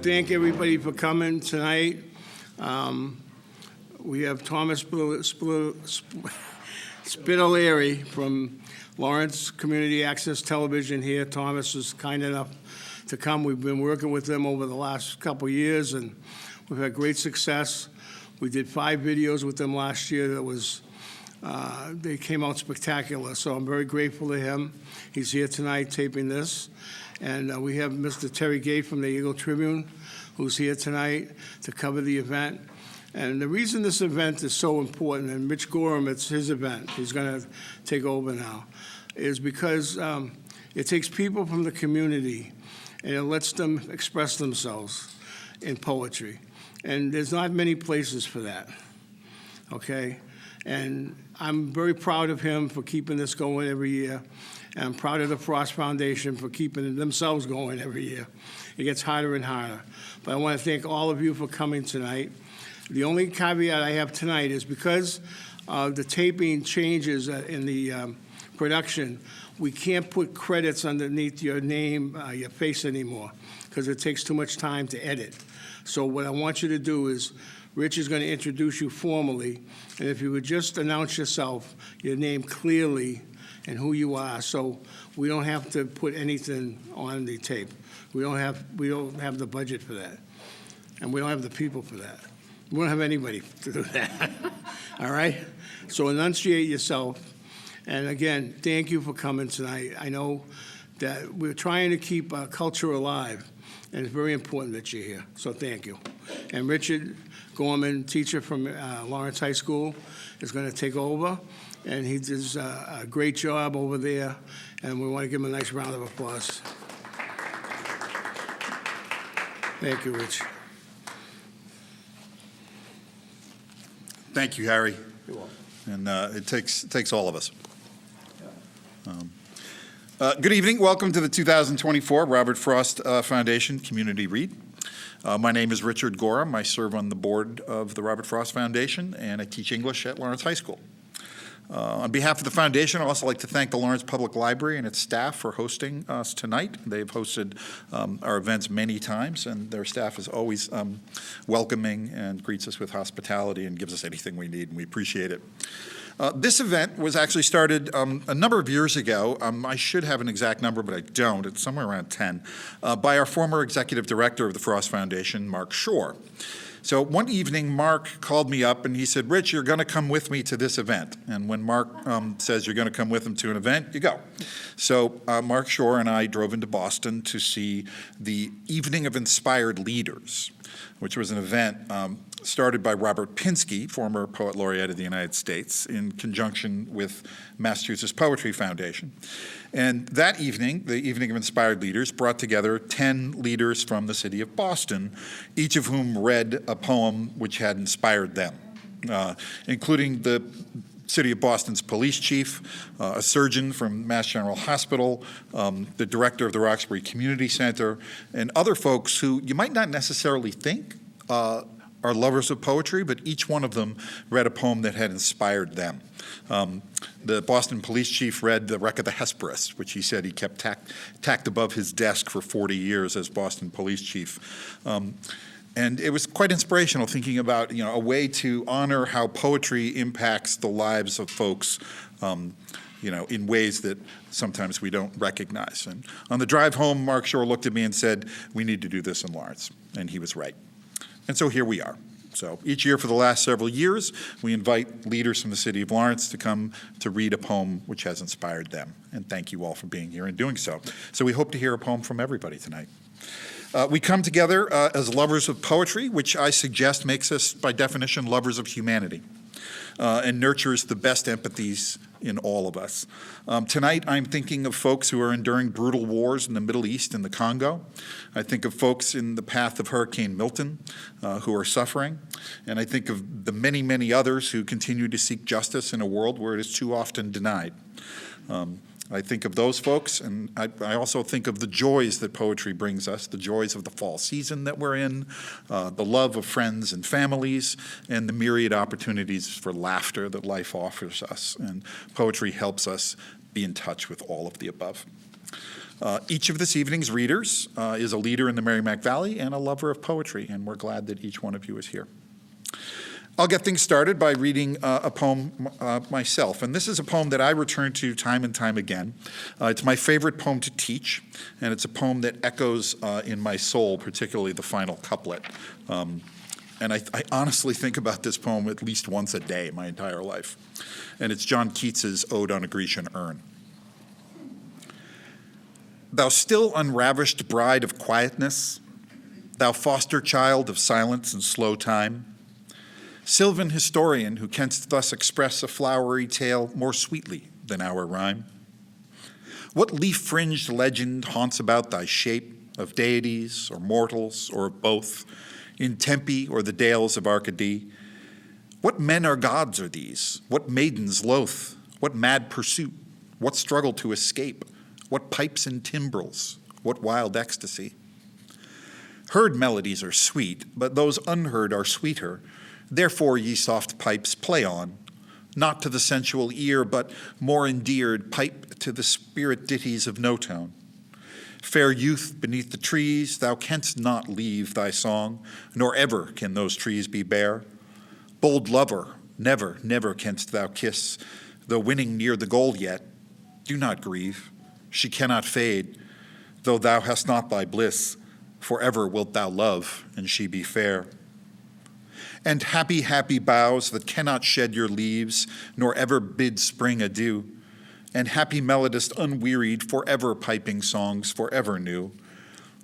thank everybody for coming tonight. We have Thomas Spitaleri from Lawrence Community Access Television here. Thomas is kind enough to come. We've been working with them over the last couple of years, and we've had great success. We did 5 videos with them last year that was, they came out spectacular, so I'm very grateful to him. He's here tonight taping this. And we have Mr. Terry Gate from the Eagle Tribune, who's here tonight to cover the event. And the reason this event is so important, and Rich Gorham, it's his event, he's going to take over now, is because it takes people from the community and it lets them express themselves in poetry. And there's not many places for that, okay? And I'm very proud of him for keeping this going every year. And I'm proud of the Frost Foundation for keeping themselves going every year. It gets harder and harder. But I want to thank all of you for coming tonight. The only caveat I have tonight is because the taping changes in the production, we can't put credits underneath your name, your face anymore, because it takes too much time to edit. So what I want you to do is, Rich is going to introduce you formally, and if you would just announce yourself, your name clearly, and who you are, so we don't have to put anything on the tape. We don't have the budget for that, and we don't have the people for that. We don't have anybody to do that. All right? So enunciate yourself. And again, thank you for coming tonight. I know that we're trying to keep our culture alive, and it's very important that you're here. So thank you. And Richard Gorman, teacher from Lawrence High School, is going to take over. And he does a great job over there, and we want to give him a nice round of applause. Thank you, Rich. Thank you, Harry. You're welcome. And it takes all of us. Good evening. Welcome to the 2024 Robert Frost Foundation Community Read. My name is Richard Gorham. I serve on the board of the Robert Frost Foundation, and I teach English at Lawrence High School. On behalf of the foundation, I'd also like to thank the Lawrence Public Library and its staff for hosting us tonight. They've hosted our events many times, and their staff is always welcoming and greets us with hospitality and gives us anything we need, and we appreciate it. This event was actually started a number of years ago. I should have an exact number, but I don't. It's somewhere around 10, by our former executive director of the Frost Foundation, Mark Shore. So one evening, Mark called me up and he said, "Rich, you're going to come with me to this event." And when Mark says you're going to come with him to an event, you go. So Mark Shore and I drove into Boston to see the Evening of Inspired Leaders, which was an event started by Robert Pinsky, former poet laureate of the United States, in conjunction with Massachusetts Poetry Foundation. And that evening, the Evening of Inspired Leaders, brought together 10 leaders from the city of Boston, each of whom read a poem which had inspired them, including the City of Boston's police chief, a surgeon from Mass General Hospital, the director of the Roxbury Community Center, and other folks who you might not necessarily think are lovers of poetry, but each one of them read a poem that had inspired them. The Boston police chief read The Wreck of the Hesperus, which he said he kept tacked above his desk for 40 years as Boston police chief. And it was quite inspirational, thinking about a way to honor how poetry impacts the lives of folks in ways that sometimes we don't recognize. And on the drive home, Mark Shore looked at me and said, "We need to do this in Lawrence." And he was right. And so here we are. So each year for the last several years, we invite leaders from the city of Lawrence to come to read a poem which has inspired them. And thank you all for being here and doing so. So we hope to hear a poem from everybody tonight. We come together as lovers of poetry, which I suggest makes us, by definition, lovers of humanity, and nurtures the best empathies in all of us. Tonight, I'm thinking of folks who are enduring brutal wars in the Middle East and the Congo. I think of folks in the path of Hurricane Milton who are suffering. And I think of the many, many others who continue to seek justice in a world where it is too often denied. I think of those folks, and I also think of the joys that poetry brings us, the joys of the fall season that we're in, the love of friends and families, and the myriad opportunities for laughter that life offers us. And poetry helps us be in touch with all of the above. Each of this evening's readers is a leader in the Merrimack Valley and a lover of poetry, and we're glad that each one of you is here. I'll get things started by reading a poem myself, and this is a poem that I return to time and time again. It's my favorite poem to teach, and it's a poem that echoes in my soul, particularly the final couplet. And I honestly think about this poem at least once a day my entire life, and it's John Keats's Ode on a Grecian Urn. Thou still unravished bride of quietness, thou foster child of silence and slow time, sylvan historian who canst thus express a flowery tale more sweetly than our rhyme. What leaf-fringed legend haunts about thy shape of deities or mortals or of both, in Tempe or the dales of Arcady? What men or gods are these? What maidens loath? What mad pursuit? What struggle to escape? What pipes and timbrels? What wild ecstasy? Heard melodies are sweet, but those unheard are sweeter. Therefore, ye soft pipes, play on, not to the sensual ear, but more endeared, pipe to the spirit ditties of no tone. Fair youth beneath the trees, thou canst not leave thy song, nor ever can those trees be bare. Bold lover, never, never canst thou kiss, though winning near the goal yet. Do not grieve, she cannot fade, though thou hast not thy bliss. Forever wilt thou love, and she be fair. And happy, happy boughs that cannot shed your leaves, nor ever bid spring adieu, and happy melodist unwearied, forever piping songs, forever new.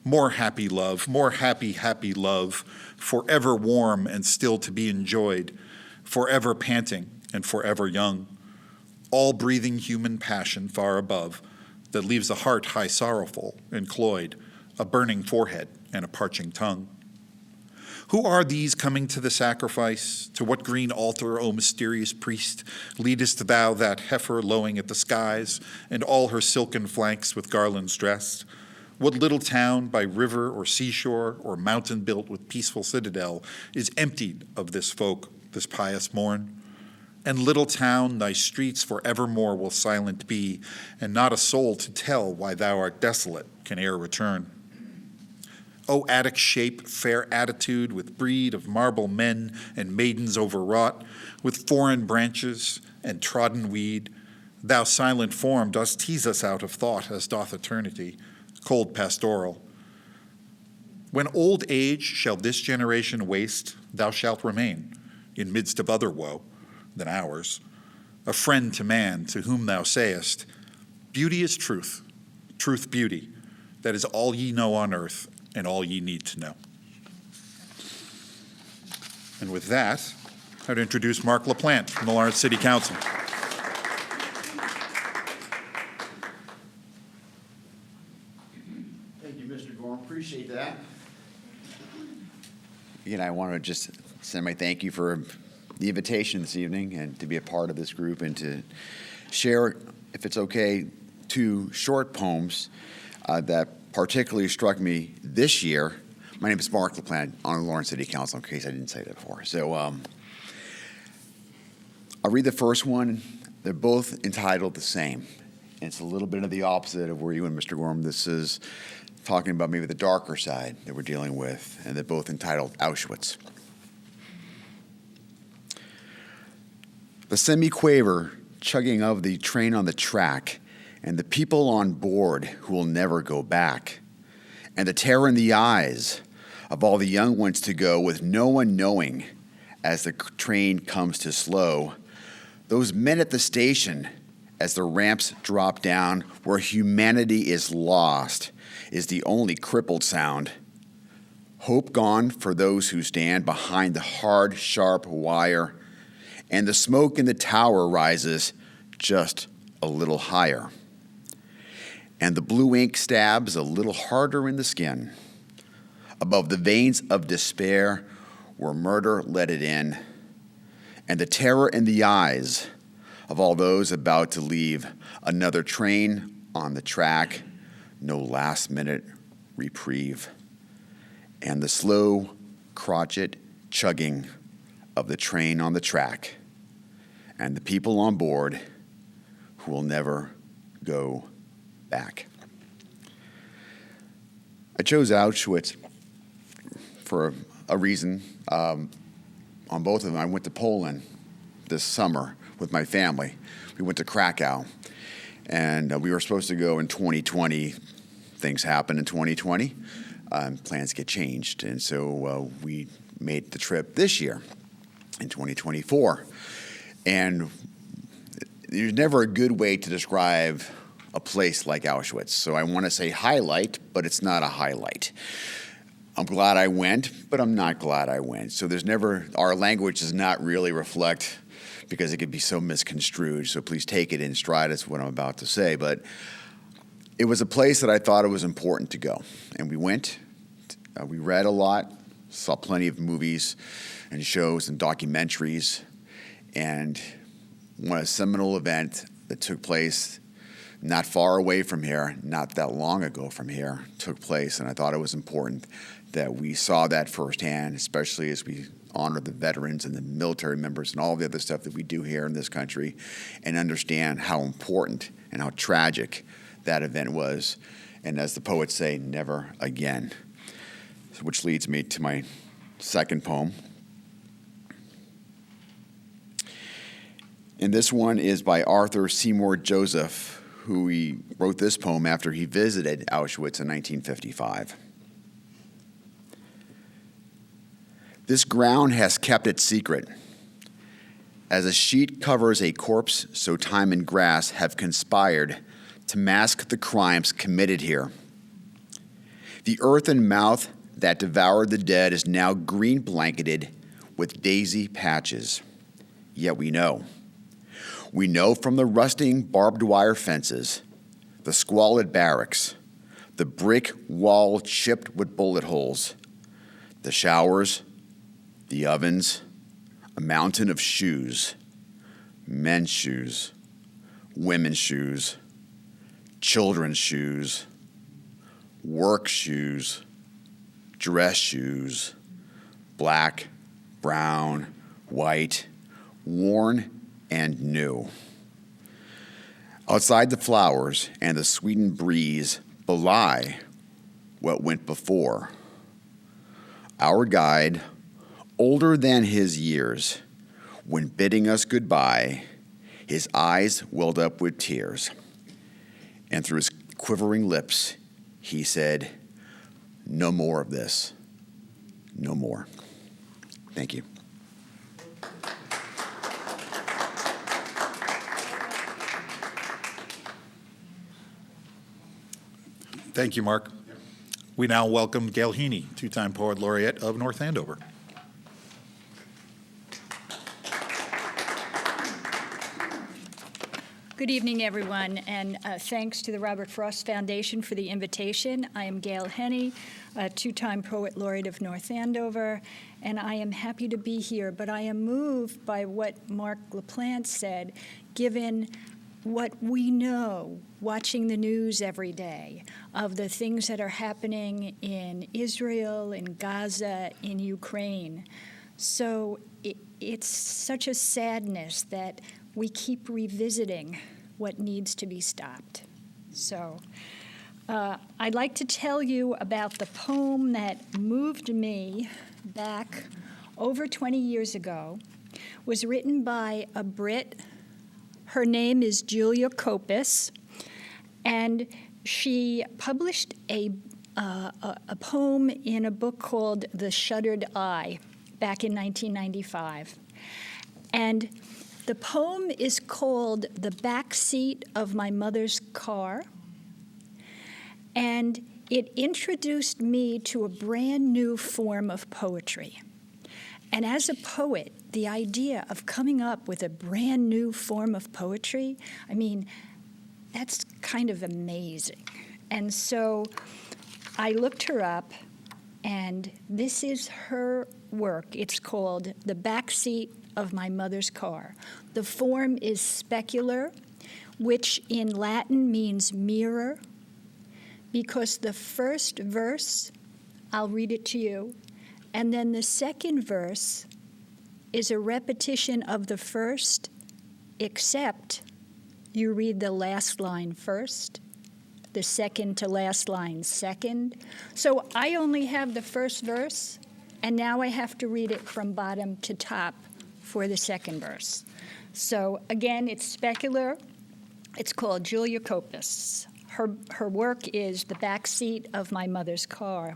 More happy love, more happy, happy love, forever warm and still to be enjoyed, forever panting and forever young. All breathing human passion far above, that leaves a heart high sorrowful and cloyed, a burning forehead and a parching tongue. Who are these coming to the sacrifice? To what green altar, O mysterious priest, leadest thou that heifer lowing at the skies, and all her silken flanks with garlands dressed? What little town by river or seashore or mountain built with peaceful citadel is emptied of this folk, this pious morn? And little town, thy streets forevermore will silent be, and not a soul to tell why thou art desolate can e'er return. O Attic shape, fair attitude, with breed of marble men and maidens overwrought, with foreign branches and trodden weed, thou silent form dost tease us out of thought as doth eternity, cold pastoral. When old age shall this generation waste, thou shalt remain, in midst of other woe than ours, a friend to man to whom thou sayest, beauty is truth, truth beauty, that is all ye know on earth, and all ye need to know. And with that, I'd introduce Mark LaPlante from the Lawrence City Council. Thank you, Mr. Gorham. Appreciate that. Again, I want to just send my thank you for the invitation this evening and to be a part of this group and to share, if it's okay, 2 short poems that particularly struck me this year. My name is Mark LaPlante on the Lawrence City Council, in case I didn't say that before. So I'll read the first one. They're both entitled the same. And it's a little bit of the opposite of where you and Mr. Gorham. This is talking about maybe the darker side that we're dealing with, and they're both entitled Auschwitz. The semi-quaver chugging of the train on the track, and the people on board who will never go back, and the terror in the eyes of all the young ones to go with no one knowing as the train comes to slow. Those men at the station as the ramps drop down where humanity is lost is the only crippled sound. Hope gone for those who stand behind the hard, sharp wire, and the smoke in the tower rises just a little higher. And the blue ink stabs a little harder in the skin, above the veins of despair where murder let it in, and the terror in the eyes of all those about to leave another train on the track, no last-minute reprieve, and the slow, crotchet chugging of the train on the track, and the people on board who will never go back. I chose Auschwitz for a reason. On both of them, I went to Poland this summer with my family. We went to Krakow, and we were supposed to go in 2020. Things happened in 2020. Plans get changed, and so we made the trip this year in 2024. And there's never a good way to describe a place like Auschwitz. So I want to say highlight, but it's not a highlight. I'm glad I went, but I'm not glad I went. So our language does not really reflect, because it could be so misconstrued. So please take it in stride as what I'm about to say. But it was a place that I thought it was important to go. And we went, we read a lot, saw plenty of movies and shows and documentaries. And a seminal event that took place not far away from here, not that long ago from here, took place. And I thought it was important that we saw that firsthand, especially as we honor the veterans and the military members and all the other stuff that we do here in this country, and understand how important and how tragic that event was. And as the poets say, never again. Which leads me to my second poem. And this one is by Arthur Seymour Joseph, who he wrote this poem after he visited Auschwitz in 1955. This ground has kept its secret. As a sheet covers a corpse, so time and grass have conspired to mask the crimes committed here. The earthen mouth that devoured the dead is now green blanketed with daisy patches. Yet we know from the rusting barbed wire fences, the squalid barracks, the brick wall chipped with bullet holes, the showers, the ovens, a mountain of shoes, men's shoes, women's shoes, children's shoes, work shoes, dress shoes, black, brown, white, worn and new. Outside, the flowers and the sweetened breeze belie what went before. Our guide, older than his years, when bidding us goodbye, his eyes welled up with tears. And through his quivering lips, he said, "No more of this. No more." Thank you. Thank you, Mark. We now welcome Gail Heaney, two-time Poet Laureate of North Andover. Good evening, everyone, and thanks to the Robert Frost Foundation for the invitation. I am Gail Heaney, a two-time Poet Laureate of North Andover, and I am happy to be here, but I am moved by what Mark LaPlante said, given what we know, watching the news every day, of the things that are happening in Israel, in Gaza, in Ukraine. So it's such a sadness that we keep revisiting what needs to be stopped. So I'd like to tell you about the poem that moved me back over 20 years ago. It was written by a Brit. Her name is Julia Kopis, and she published a poem in a book called The Shuttered Eye back in 1995. And the poem is called The Backseat of My Mother's Car, and it introduced me to a brand new form of poetry. And as a poet, the idea of coming up with a brand new form of poetry, I mean, that's kind of amazing. And so I looked her up, and this is her work. It's called The Backseat of My Mother's Car. The form is specular, which in Latin means mirror, because the first verse, I'll read it to you, and then the second verse is a repetition of the first, except you read the last line first, the second to last line, second. So I only have the first verse, and now I have to read it from bottom to top for the second verse. So again, it's specular. It's called Julia Copus. Her work is the back seat of my mother's car.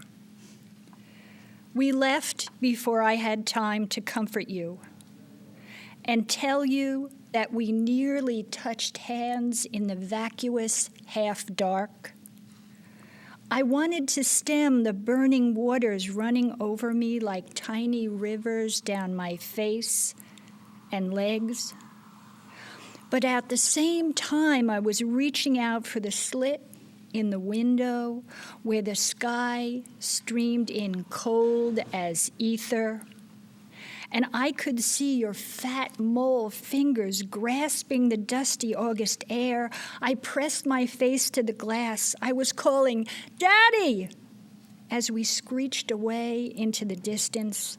We left before I had time to comfort you and tell you that we nearly touched hands in the vacuous half-dark. I wanted to stem the burning waters running over me like tiny rivers down my face and legs. But at the same time, I was reaching out for the slit in the window where the sky streamed in cold as ether. And I could see your fat mole fingers grasping the dusty August air. I pressed my face to the glass. I was calling, "Daddy!" as we screeched away into the distance,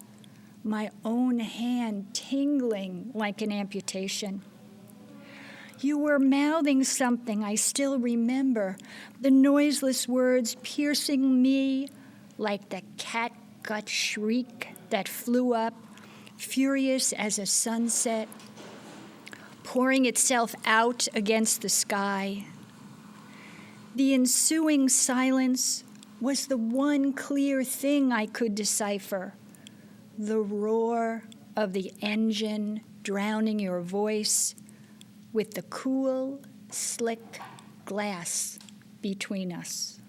my own hand tingling like an amputation. You were mouthing something I still remember, the noiseless words piercing me like the catgut shriek that flew up, furious as a sunset, pouring itself out against the sky. The ensuing silence was the one clear thing I could decipher, the roar of the engine drowning your voice with the cool, slick glass between us.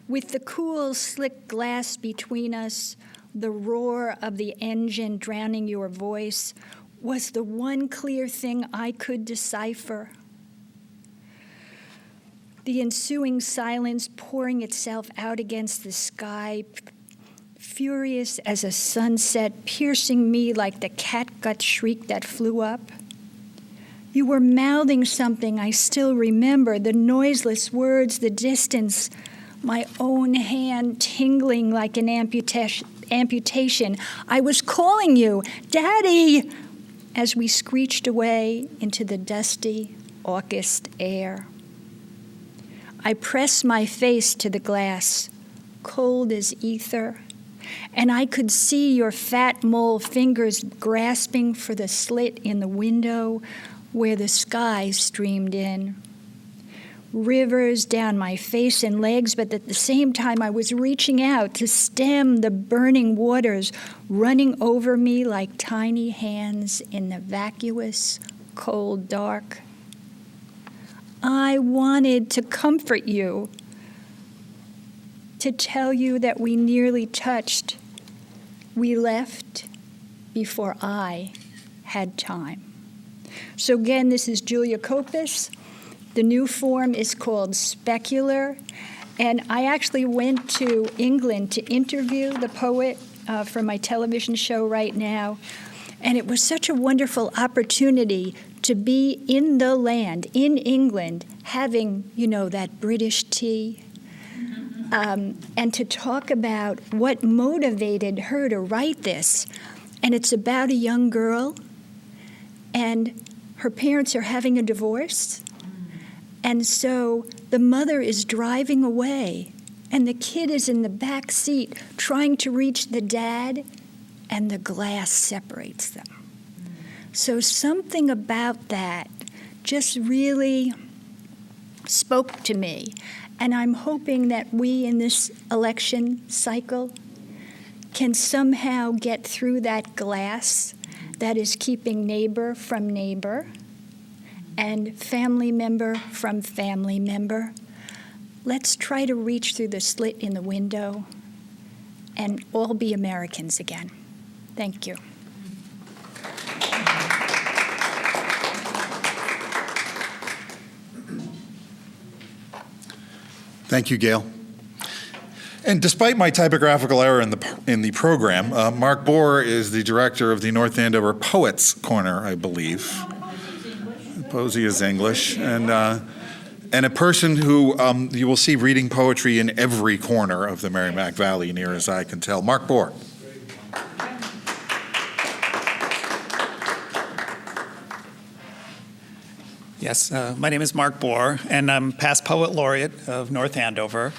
With the cool, slick glass between us, the roar of the engine drowning your voice was the one clear thing I could decipher. The ensuing silence pouring itself out against the sky, furious as a sunset, piercing me like the catgut shriek that flew up. You were mouthing something I still remember, the noiseless words, the distance, my own hand tingling like an amputation. I was calling you, "Daddy!" as we screeched away into the dusty August air. I pressed my face to the glass, cold as ether, and I could see your fat mole fingers grasping for the slit in the window where the sky streamed in. Rivers down my face and legs, but at the same time I was reaching out to stem the burning waters running over me like tiny hands in the vacuous, cold dark. I wanted to comfort you, to tell you that we nearly touched. We left before I had time. So again, this is Julia Copus. The new form is called Specular. And I actually went to England to interview the poet for my television show right now. And it was such a wonderful opportunity to be in the land, in England, having, that British tea. And to talk about what motivated her to write this. And it's about a young girl, and her parents are having a divorce. And so the mother is driving away, and the kid is in the back seat trying to reach the dad, and the glass separates them. So something about that just really spoke to me. And I'm hoping that we in this election cycle can somehow get through that glass that is keeping neighbor from neighbor and family member from family member. Let's try to reach through the slit in the window and all be Americans again. Thank you. Thank you, Gail. And despite my typographical error in the program, Mark Bohr is the director of the North Andover Poets Corner, I believe. Posey is English, and a person who you will see reading poetry in every corner of the Merrimack Valley, near as I can tell. Mark Bohr. Yes, my name is Mark Bohr, and I'm past poet laureate of North Andover.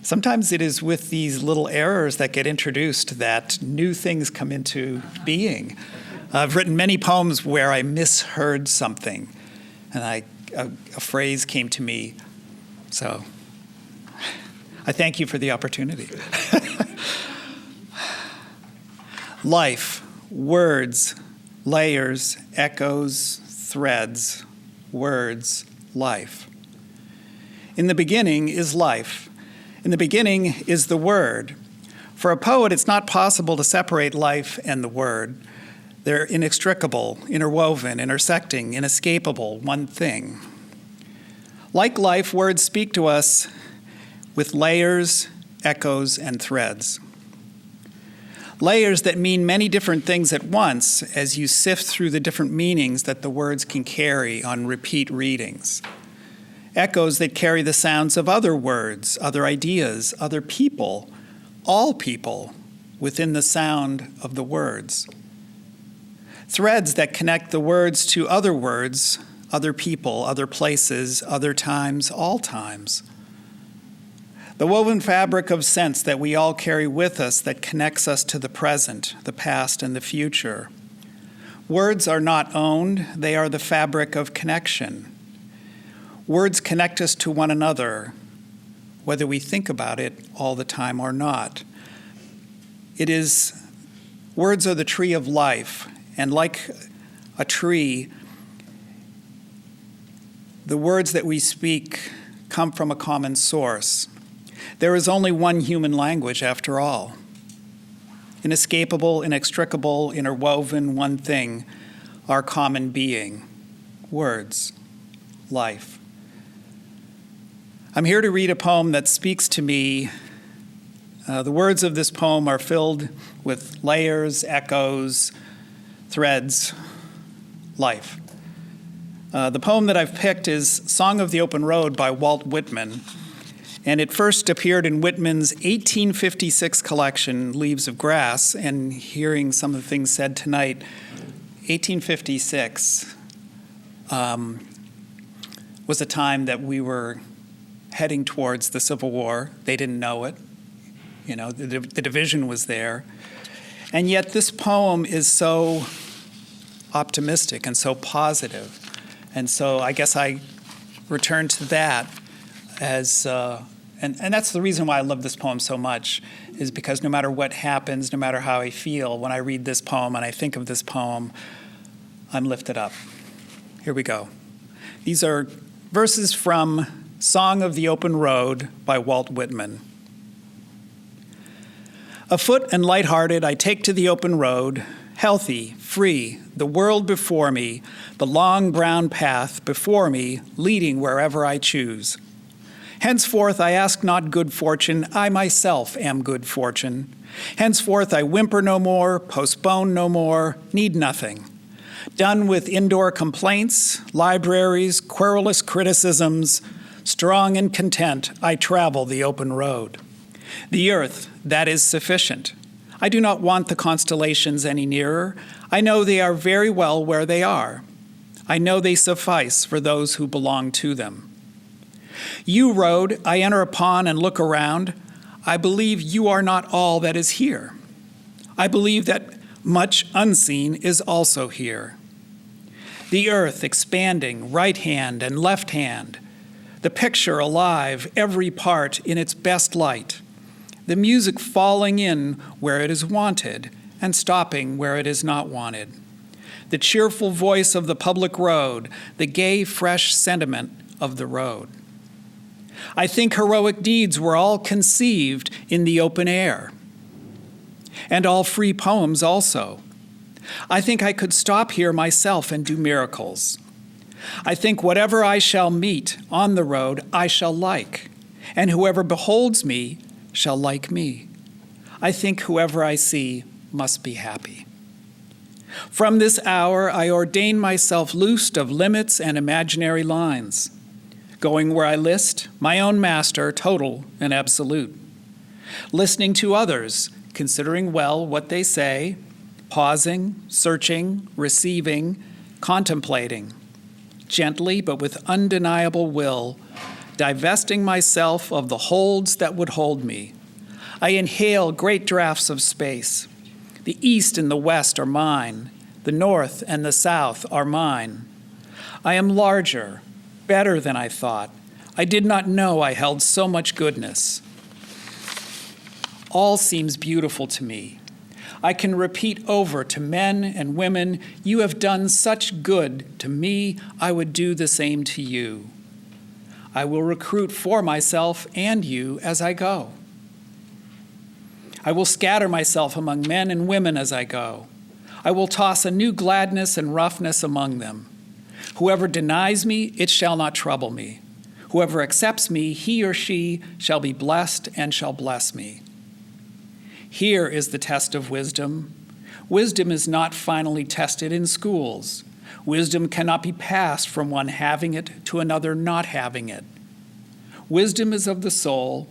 Sometimes it is with these little errors that get introduced that new things come into being. I've written many poems where I misheard something, and a phrase came to me. So I thank you for the opportunity. Life, words, layers, echoes, threads, words, life. In the beginning is life. In the beginning is the word. For a poet, it's not possible to separate life and the word. They're inextricable, interwoven, intersecting, inescapable, one thing. Like life, words speak to us with layers, echoes, and threads. Layers that mean many different things at once as you sift through the different meanings that the words can carry on repeat readings. Echoes that carry the sounds of other words, other ideas, other people, all people within the sound of the words. Threads that connect the words to other words, other people, other places, other times, all times. The woven fabric of sense that we all carry with us that connects us to the present, the past, and the future. Words are not owned, they are the fabric of connection. Words connect us to one another, whether we think about it all the time or not. Words are the tree of life, and like a tree, the words that we speak come from a common source. There is only one human language after all. Inescapable, inextricable, interwoven, one thing, our common being, words, life. I'm here to read a poem that speaks to me. The words of this poem are filled with layers, echoes, threads, life. The poem that I've picked is Song of the Open Road by Walt Whitman, and it first appeared in Whitman's 1856 collection, Leaves of Grass, and hearing some of the things said tonight, 1856 was a time that we were heading towards the Civil War. They didn't know it. You know, the division was there. And yet this poem is so optimistic and so positive. And so I guess I return to that as, and that's the reason why I love this poem so much, is because no matter what happens, no matter how I feel, when I read this poem and I think of this poem, I'm lifted up. Here we go. These are verses from Song of the Open Road by Walt Whitman. Afoot and lighthearted, I take to the open road, healthy, free, the world before me, the long brown path before me, leading wherever I choose. Henceforth I ask not good fortune, I myself am good fortune. Henceforth I whimper no more, postpone no more, need nothing. Done with indoor complaints, libraries, querulous criticisms, strong and content, I travel the open road. The earth, that is sufficient. I do not want the constellations any nearer. I know they are very well where they are. I know they suffice for those who belong to them. You, road, I enter upon and look around. I believe you are not all that is here. I believe that much unseen is also here. The earth expanding, right hand and left hand. The picture alive, every part in its best light. The music falling in where it is wanted and stopping where it is not wanted. The cheerful voice of the public road, the gay, fresh sentiment of the road. I think heroic deeds were all conceived in the open air, and all free poems also. I think I could stop here myself and do miracles. I think whatever I shall meet on the road, I shall like, and whoever beholds me shall like me. I think whoever I see must be happy. From this hour, I ordain myself loosed of limits and imaginary lines, going where I list, my own master, total and absolute. Listening to others, considering well what they say, pausing, searching, receiving, contemplating, gently but with undeniable will, divesting myself of the holds that would hold me. I inhale great draughts of space. The east and the west are mine. The north and the south are mine. I am larger, better than I thought. I did not know I held so much goodness. All seems beautiful to me. I can repeat over to men and women, you have done such good to me, I would do the same to you. I will recruit for myself and you as I go. I will scatter myself among men and women as I go. I will toss a new gladness and roughness among them. Whoever denies me, it shall not trouble me. Whoever accepts me, he or she shall be blessed and shall bless me. Here is the test of wisdom. Wisdom is not finally tested in schools. Wisdom cannot be passed from one having it to another not having it. Wisdom is of the soul.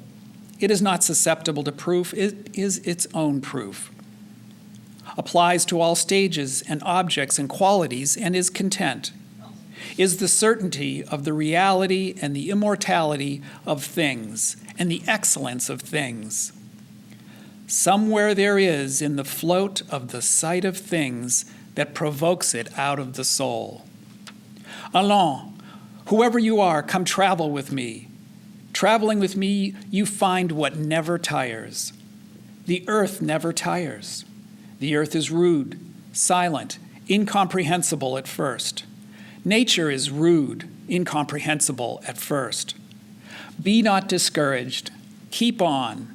It is not susceptible to proof. It is its own proof. Applies to all stages and objects and qualities and is content. Is the certainty of the reality and the immortality of things and the excellence of things. Somewhere there is in the float of the sight of things that provokes it out of the soul. Allons, whoever you are, come travel with me. Traveling with me, you find what never tires. The earth never tires. The earth is rude, silent, incomprehensible at first. Nature is rude, incomprehensible at first. Be not discouraged. Keep on.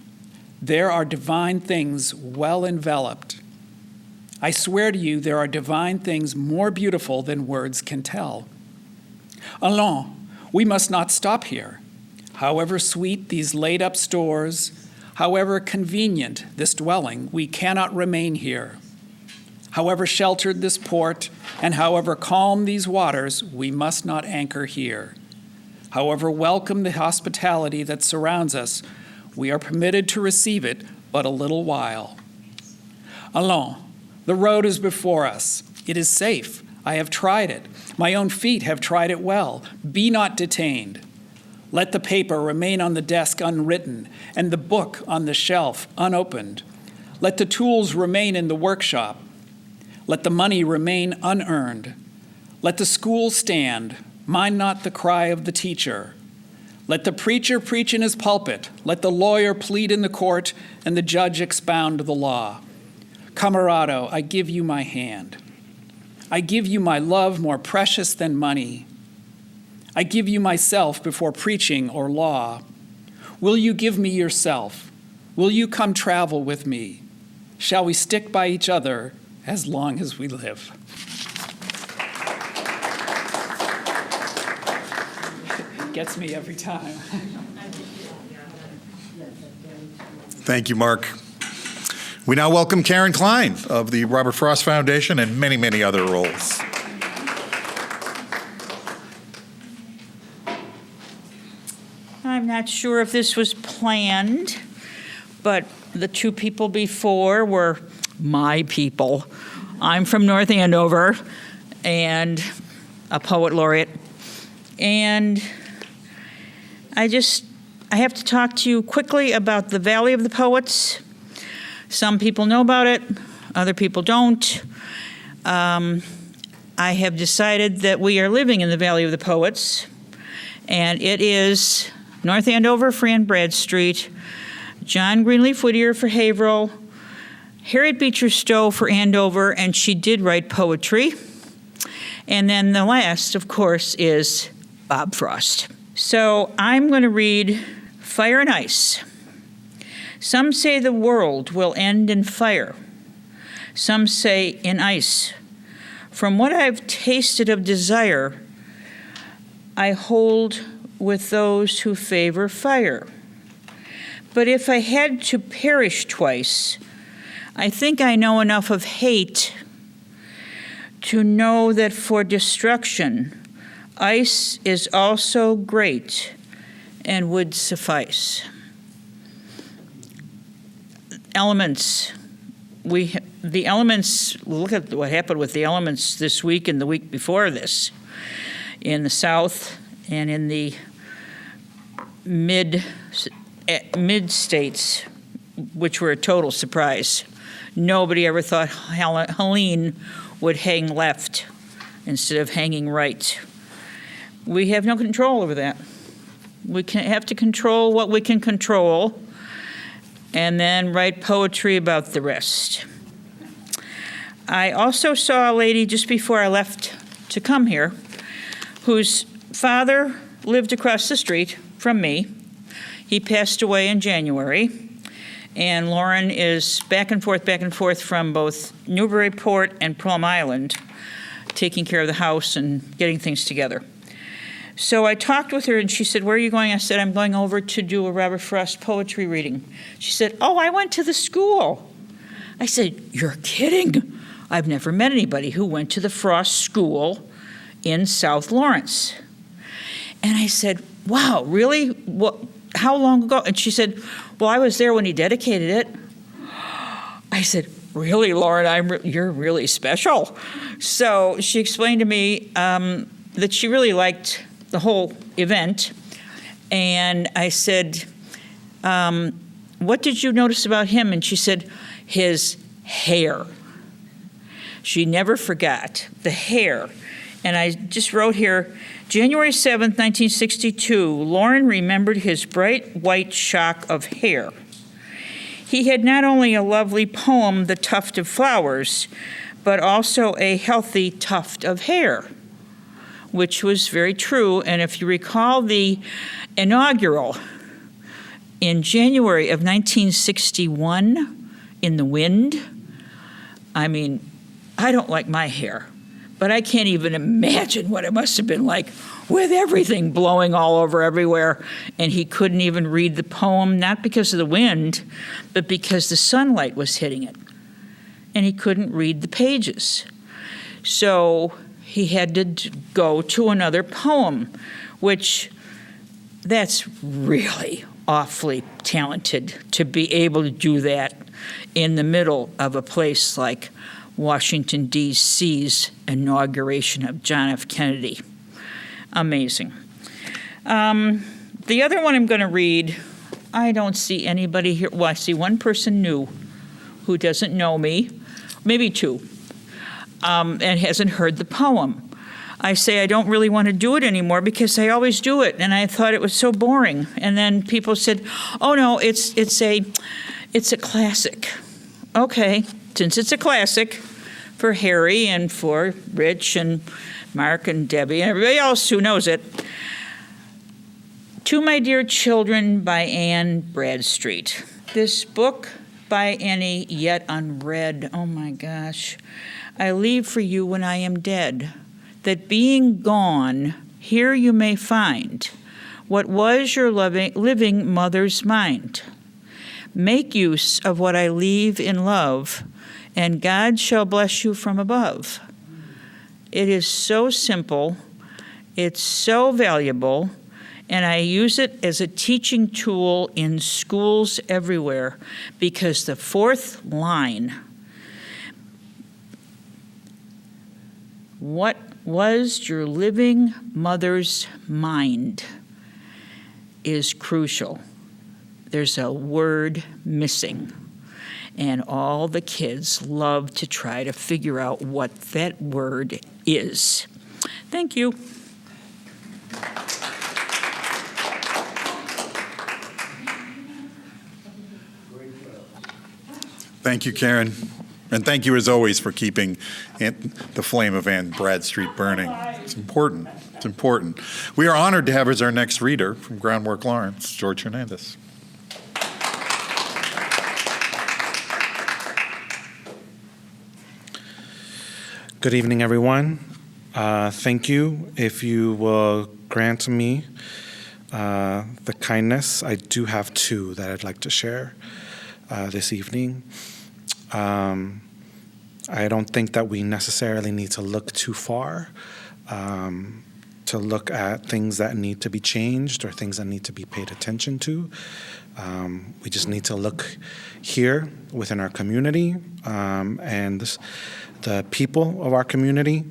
There are divine things well enveloped. I swear to you, there are divine things more beautiful than words can tell. Allons, we must not stop here. However sweet these laid-up stores, however convenient this dwelling, we cannot remain here. However sheltered this port, and however calm these waters, we must not anchor here. However welcome the hospitality that surrounds us, we are permitted to receive it but a little while. Allons, the road is before us. It is safe. I have tried it. My own feet have tried it well. Be not detained. Let the paper remain on the desk unwritten, and the book on the shelf unopened. Let the tools remain in the workshop. Let the money remain unearned. Let the school stand. Mind not the cry of the teacher. Let the preacher preach in his pulpit. Let the lawyer plead in the court, and the judge expound the law. Camarado, I give you my hand. I give you my love more precious than money. I give you myself before preaching or law. Will you give me yourself? Will you come travel with me? Shall we stick by each other as long as we live? It gets me every time. Thank you, Mark. We now welcome Karen Klein of the Robert Frost Foundation and many, many other roles. I'm not sure if this was planned, but the two people before were my people. I'm from North Andover and a poet laureate. And I have to talk to you quickly about the Valley of the Poets. Some people know about it, other people don't. I have decided that we are living in the Valley of the Poets, and it is North Andover, Fran Bradstreet, John Greenleaf Whittier for Haverhill, Harriet Beecher Stowe for Andover, and she did write poetry. And then the last, of course, is Bob Frost. So I'm going to read Fire and Ice. Some say the world will end in fire. Some say in ice. From what I've tasted of desire, I hold with those who favor fire. But if I had to perish twice, I think I know enough of hate to know that for destruction, ice is also great and would suffice. Elements the elements, look at what happened with the elements this week and the week before this in the South and in the mid states, which were a total surprise. Nobody ever thought Helene would hang left instead of hanging right. We have no control over that. We have to control what we can control and then write poetry about the rest. I also saw a lady just before I left to come here whose father lived across the street from me. He passed away in January, and Lauren is back and forth from both Newburyport and Plum Island, taking care of the house and getting things together. So I talked with her, and she said, "Where are you going?" I said, "I'm going over to do a Robert Frost poetry reading." She said, "Oh, I went to the school." I said, "You're kidding. I've never met anybody who went to the Frost School in South Lawrence." And I said, "Wow, really? What? How long ago?" And she said, "Well, I was there when he dedicated it." I said, "Really, Lauren? You're really special." So she explained to me that she really liked the whole event. And I said, "What did you notice about him?" And she said, "His hair." She never forgot the hair. And I just wrote here, January 7th, 1962, Lauren remembered his bright white shock of hair. He had not only a lovely poem, The Tuft of Flowers, but also a healthy tuft of hair, which was very true. And if you recall the inaugural in January of 1961 in the wind, I mean, I don't like my hair, but I can't even imagine what it must have been like with everything blowing all over everywhere. And he couldn't even read the poem, not because of the wind, but because the sunlight was hitting it. And he couldn't read the pages. So he had to go to another poem, which that's really awfully talented to be able to do that in the middle of a place like Washington, D.C.'s inauguration of John F. Kennedy. Amazing. The other one I'm going to read, I don't see anybody here. Well, I see one person new who doesn't know me, maybe two, and hasn't heard the poem. I say I don't really want to do it anymore because I always do it, and I thought it was so boring. And then people said, "Oh no, it's a classic." Okay, since it's a classic for Harry and for Rich and Mark and Debbie and everybody else who knows it. To My Dear Children by Anne Bradstreet. This book by Annie, yet unread. Oh my gosh. I leave for you when I am dead, that being gone, here you may find what was your living mother's mind. Make use of what I leave in love, and God shall bless you from above. It is so simple, it's so valuable, and I use it as a teaching tool in schools everywhere because the fourth line, what was your living mother's mind, is crucial. There's a word missing. And all the kids love to try to figure out what that word is. Thank you. Thank you, Karen. And thank you, as always, for keeping the flame of Anne Bradstreet burning. It's important. It's important. We are honored to have as our next reader from Groundwork Lawrence, George Hernandez. Good evening, everyone. Thank you. If you will grant me the kindness, I do have two that I'd like to share this evening. I don't think that we necessarily need to look too far to look at things that need to be changed or things that need to be paid attention to. We just need to look here within our community and the people of our community,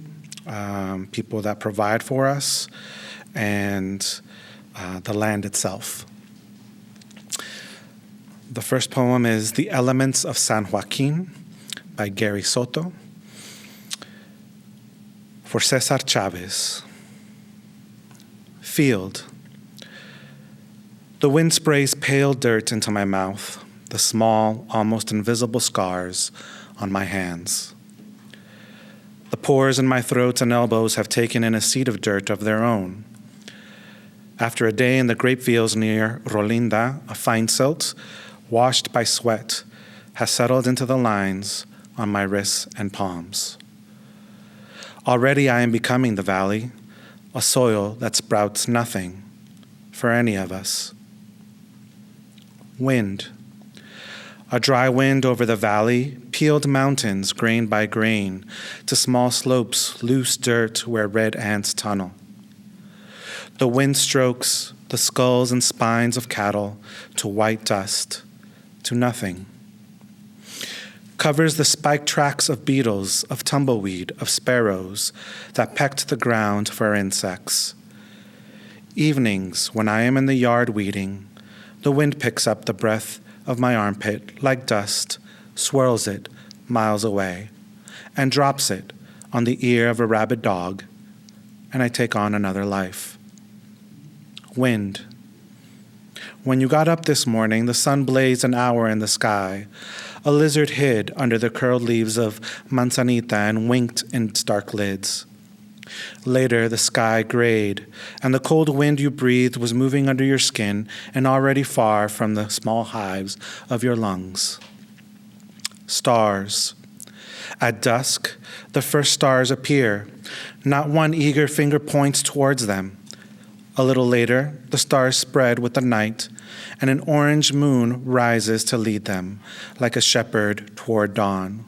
people that provide for us, and the land itself. The first poem is The Elements of San Joaquin by Gary Soto. For Cesar Chavez. Field. The wind sprays pale dirt into my mouth, the small, almost invisible scars on my hands. The pores in my throat and elbows have taken in a seat of dirt of their own. After a day in the grape fields near Rolinda, a fine silt, washed by sweat, has settled into the lines on my wrists and palms. Already I am becoming the valley, a soil that sprouts nothing for any of us. Wind. A dry wind over the valley, peeled mountains grain by grain to small slopes, loose dirt where red ants tunnel. The wind strokes the skulls and spines of cattle to white dust, to nothing. Covers the spiked tracks of beetles, of tumbleweed, of sparrows that pecked the ground for insects. Evenings, when I am in the yard weeding, the wind picks up the breath of my armpit like dust, swirls it miles away, and drops it on the ear of a rabid dog, and I take on another life. Wind. When you got up this morning, the sun blazed an hour in the sky. A lizard hid under the curled leaves of manzanita and winked in its dark lids. Later, the sky grayed, and the cold wind you breathed was moving under your skin and already far from the small hives of your lungs. Stars. At dusk, the first stars appear. Not one eager finger points towards them. A little later, the stars spread with the night, and an orange moon rises to lead them, like a shepherd toward dawn.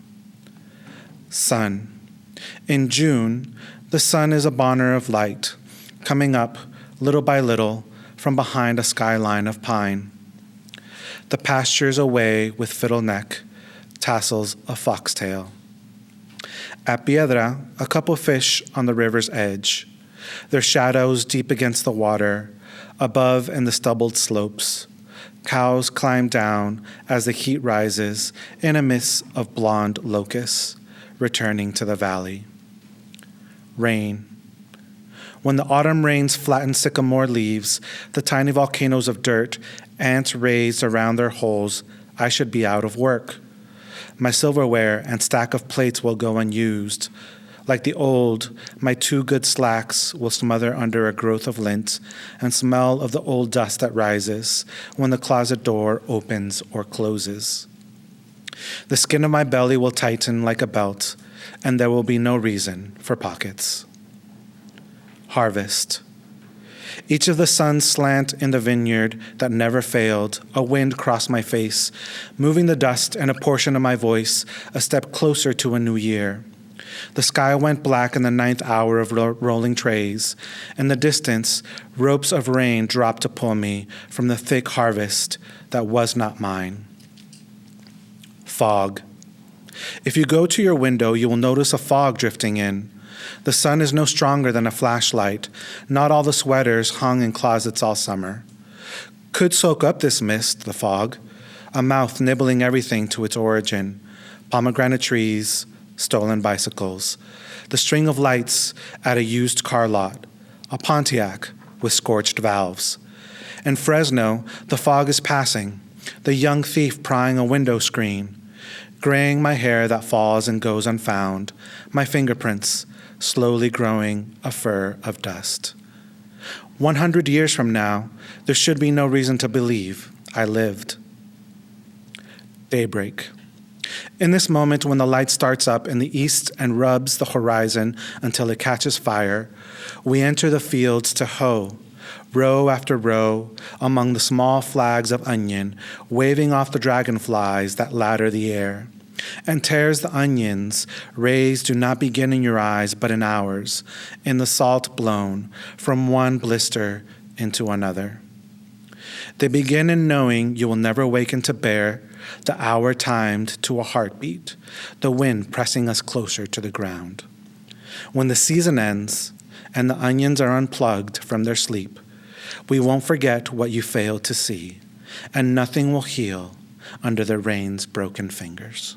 Sun. In June, the sun is a bonner of light, coming up, little by little, from behind a skyline of pine. The pastures away with fiddle neck, tassels of foxtail. At Piedra, a couple fish on the river's edge, their shadows deep against the water, above in the stubbled slopes. Cows climb down as the heat rises in a mist of blonde locusts, returning to the valley. Rain. When the autumn rains flatten sycamore leaves, the tiny volcanoes of dirt ants raised around their holes, I should be out of work. My silverware and stack of plates will go unused. Like the old, my 2 good slacks will smother under a growth of lint and smell of the old dust that rises when the closet door opens or closes. The skin of my belly will tighten like a belt, and there will be no reason for pockets. Harvest. Each of the suns slant in the vineyard that never failed, a wind crossed my face, moving the dust and a portion of my voice a step closer to a new year. The sky went black in the 9th hour of rolling trays. In the distance, ropes of rain dropped to pull me from the thick harvest that was not mine. Fog. If you go to your window, you will notice a fog drifting in. The sun is no stronger than a flashlight. Not all the sweaters hung in closets all summer. Could soak up this mist, the fog, a mouth nibbling everything to its origin. Pomegranate trees, stolen bicycles, the string of lights at a used car lot, a Pontiac with scorched valves. In Fresno, the fog is passing, the young thief prying a window screen, graying my hair that falls and goes unfound, my fingerprints slowly growing a fur of dust. 100 years from now, there should be no reason to believe I lived. Daybreak. In this moment, when the light starts up in the east and rubs the horizon until it catches fire, we enter the fields to hoe, row after row, among the small flags of onion, waving off the dragonflies that ladder the air. and tears the onions. Rays do not begin in your eyes, but in ours, in the salt blown from one blister into another. They begin in knowing you will never waken to bear the hour timed to a heartbeat, the wind pressing us closer to the ground. When the season ends and the onions are unplugged from their sleep, we won't forget what you failed to see, and nothing will heal under the rain's broken fingers.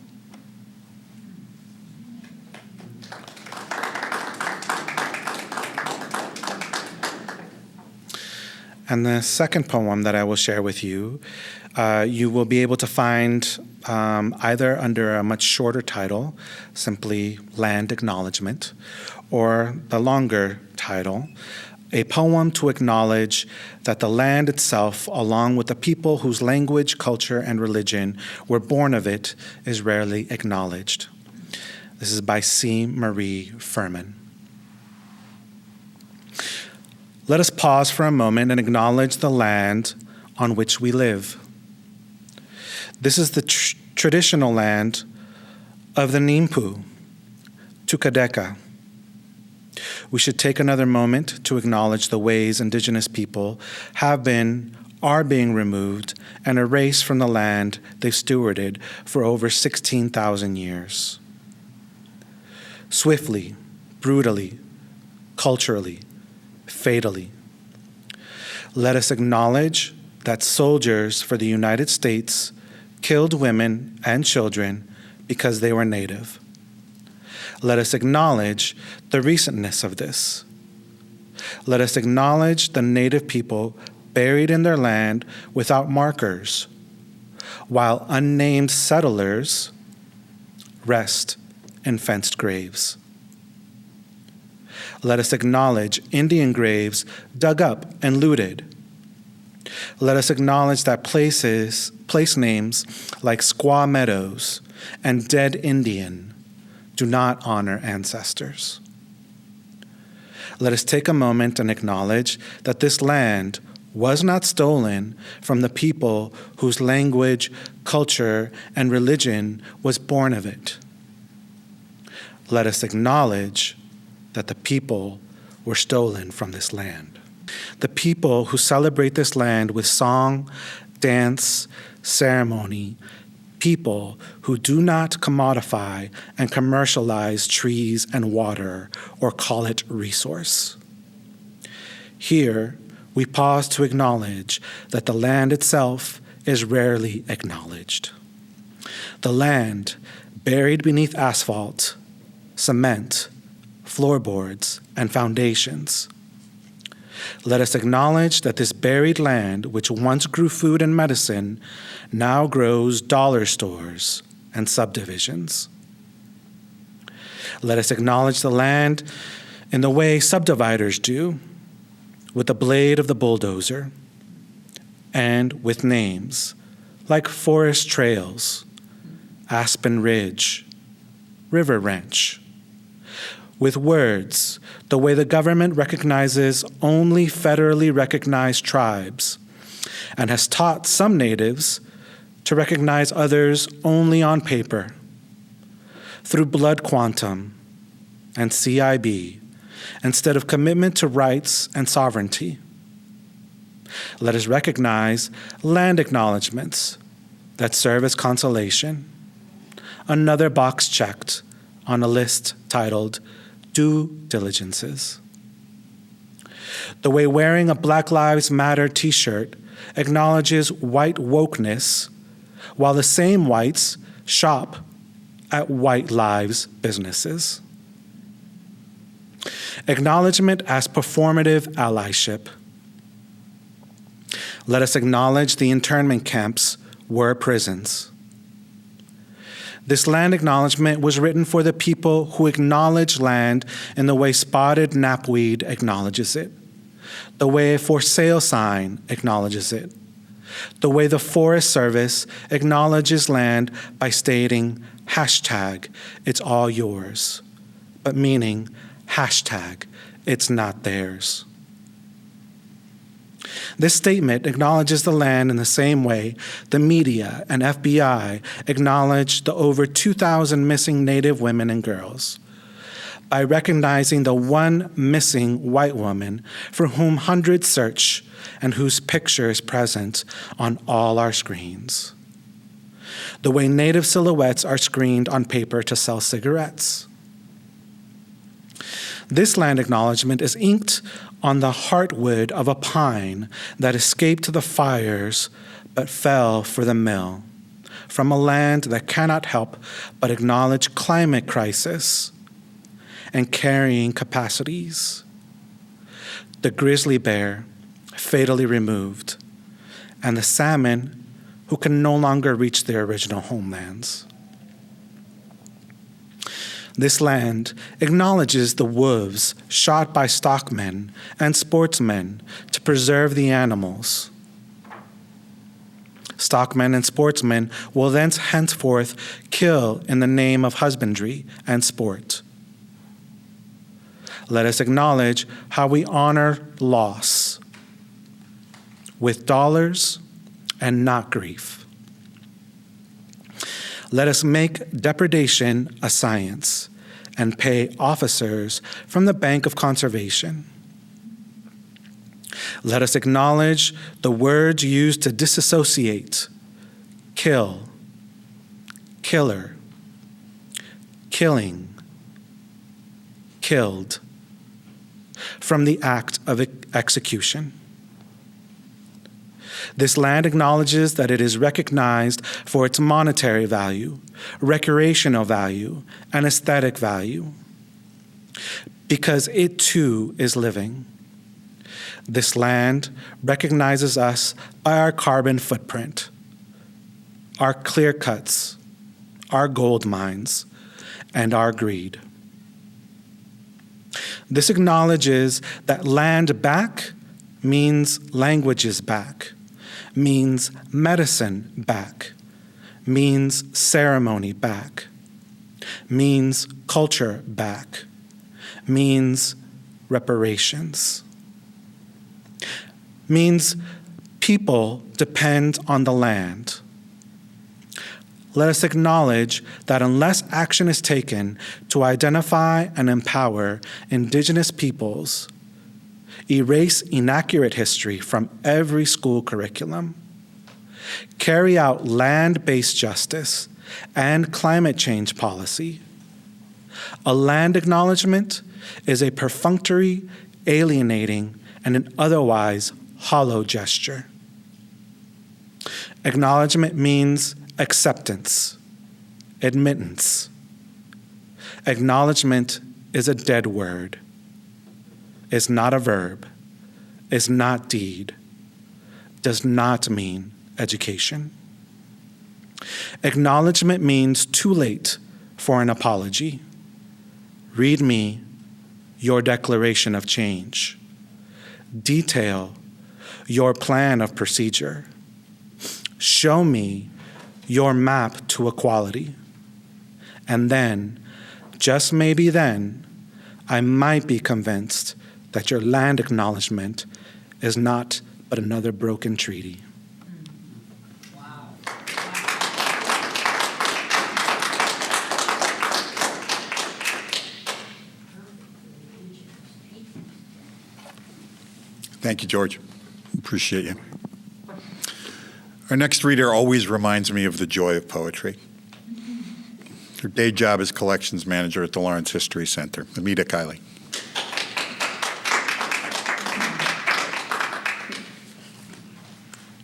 And the second poem that I will share with you, you will be able to find either under a much shorter title, simply Land Acknowledgement, or the longer title, A Poem to Acknowledge that the land itself, along with the people whose language, culture, and religion were born of it, is rarely acknowledged. This is by C. Marie Furman. Let us pause for a moment and acknowledge the land on which we live. This is the traditional land of the Nimpu, Tukadeka. We should take another moment to acknowledge the ways indigenous people have been, are being removed, and erased from the land they've stewarded for over 16,000 years. Swiftly, brutally, culturally, fatally. Let us acknowledge that soldiers for the United States killed women and children because they were Native. Let us acknowledge the recentness of this. Let us acknowledge the Native people buried in their land without markers, while unnamed settlers rest in fenced graves. Let us acknowledge Indian graves dug up and looted. Let us acknowledge that place names like Squaw Meadows and Dead Indian do not honor ancestors. Let us take a moment and acknowledge that this land was not stolen from the people whose language, culture, and religion was born of it. Let us acknowledge that the people were stolen from this land. The people who celebrate this land with song, dance, ceremony, people who do not commodify and commercialize trees and water or call it resource. Here, we pause to acknowledge that the land itself is rarely acknowledged. The land buried beneath asphalt, cement, floorboards, and foundations. Let us acknowledge that this buried land, which once grew food and medicine, now grows dollar stores and subdivisions. Let us acknowledge the land in the way subdividers do, with the blade of the bulldozer, and with names like Forest Trails, Aspen Ridge, River Ranch. With words, the way the government recognizes only federally recognized tribes and has taught some natives to recognize others only on paper. Through blood quantum and CIB, instead of commitment to rights and sovereignty. Let us recognize land acknowledgements that serve as consolation. Another box checked on a list titled Due Diligences. The way wearing a Black Lives Matter t-shirt acknowledges white wokeness, while the same whites shop at white lives businesses. Acknowledgement as performative allyship. Let us acknowledge the internment camps were prisons. This land acknowledgement was written for the people who acknowledge land in the way spotted knapweed acknowledges it, the way a for sale sign acknowledges it, the way the Forest Service acknowledges land by stating hashtag, it's all yours, but meaning hashtag, it's not theirs. This statement acknowledges the land in the same way the media and FBI acknowledge the over 2,000 missing Native women and girls, by recognizing the one missing white woman for whom hundreds search and whose picture is present on all our screens. The way Native silhouettes are screened on paper to sell cigarettes. This land acknowledgement is inked on the heartwood of a pine that escaped the fires but fell for the mill, from a land that cannot help but acknowledge climate crisis and carrying capacities. The grizzly bear, fatally removed, and the salmon who can no longer reach their original homelands. This land acknowledges the wolves shot by stockmen and sportsmen to preserve the animals. Stockmen and sportsmen will then henceforth kill in the name of husbandry and sport. Let us acknowledge how we honor loss with dollars and not grief. Let us make depredation a science and pay officers from the Bank of Conservation. Let us acknowledge the words used to disassociate: kill, killer, killing, killed, from the act of execution. This land acknowledges that it is recognized for its monetary value, recreational value, and aesthetic value, because it too is living. This land recognizes us by our carbon footprint, our clear cuts, our gold mines, and our greed. This acknowledges that land back means languages back, means medicine back, means ceremony back, means culture back, means reparations, means people depend on the land. Let us acknowledge that unless action is taken to identify and empower Indigenous peoples, erase inaccurate history from every school curriculum, carry out land-based justice and climate change policy, a land acknowledgement is a perfunctory, alienating, and an otherwise hollow gesture. Acknowledgement means acceptance, admittance. Acknowledgement is a dead word, is not a verb, is not deed, does not mean education. Acknowledgement means too late for an apology. Read me your declaration of change. Detail your plan of procedure. Show me your map to equality. And then, just maybe then, I might be convinced that your land acknowledgement is not but another broken treaty. Thank you, George. Appreciate you. Our next reader always reminds me of the joy of poetry. Her day job is collections manager at the Lawrence History Center, Amita Kiley.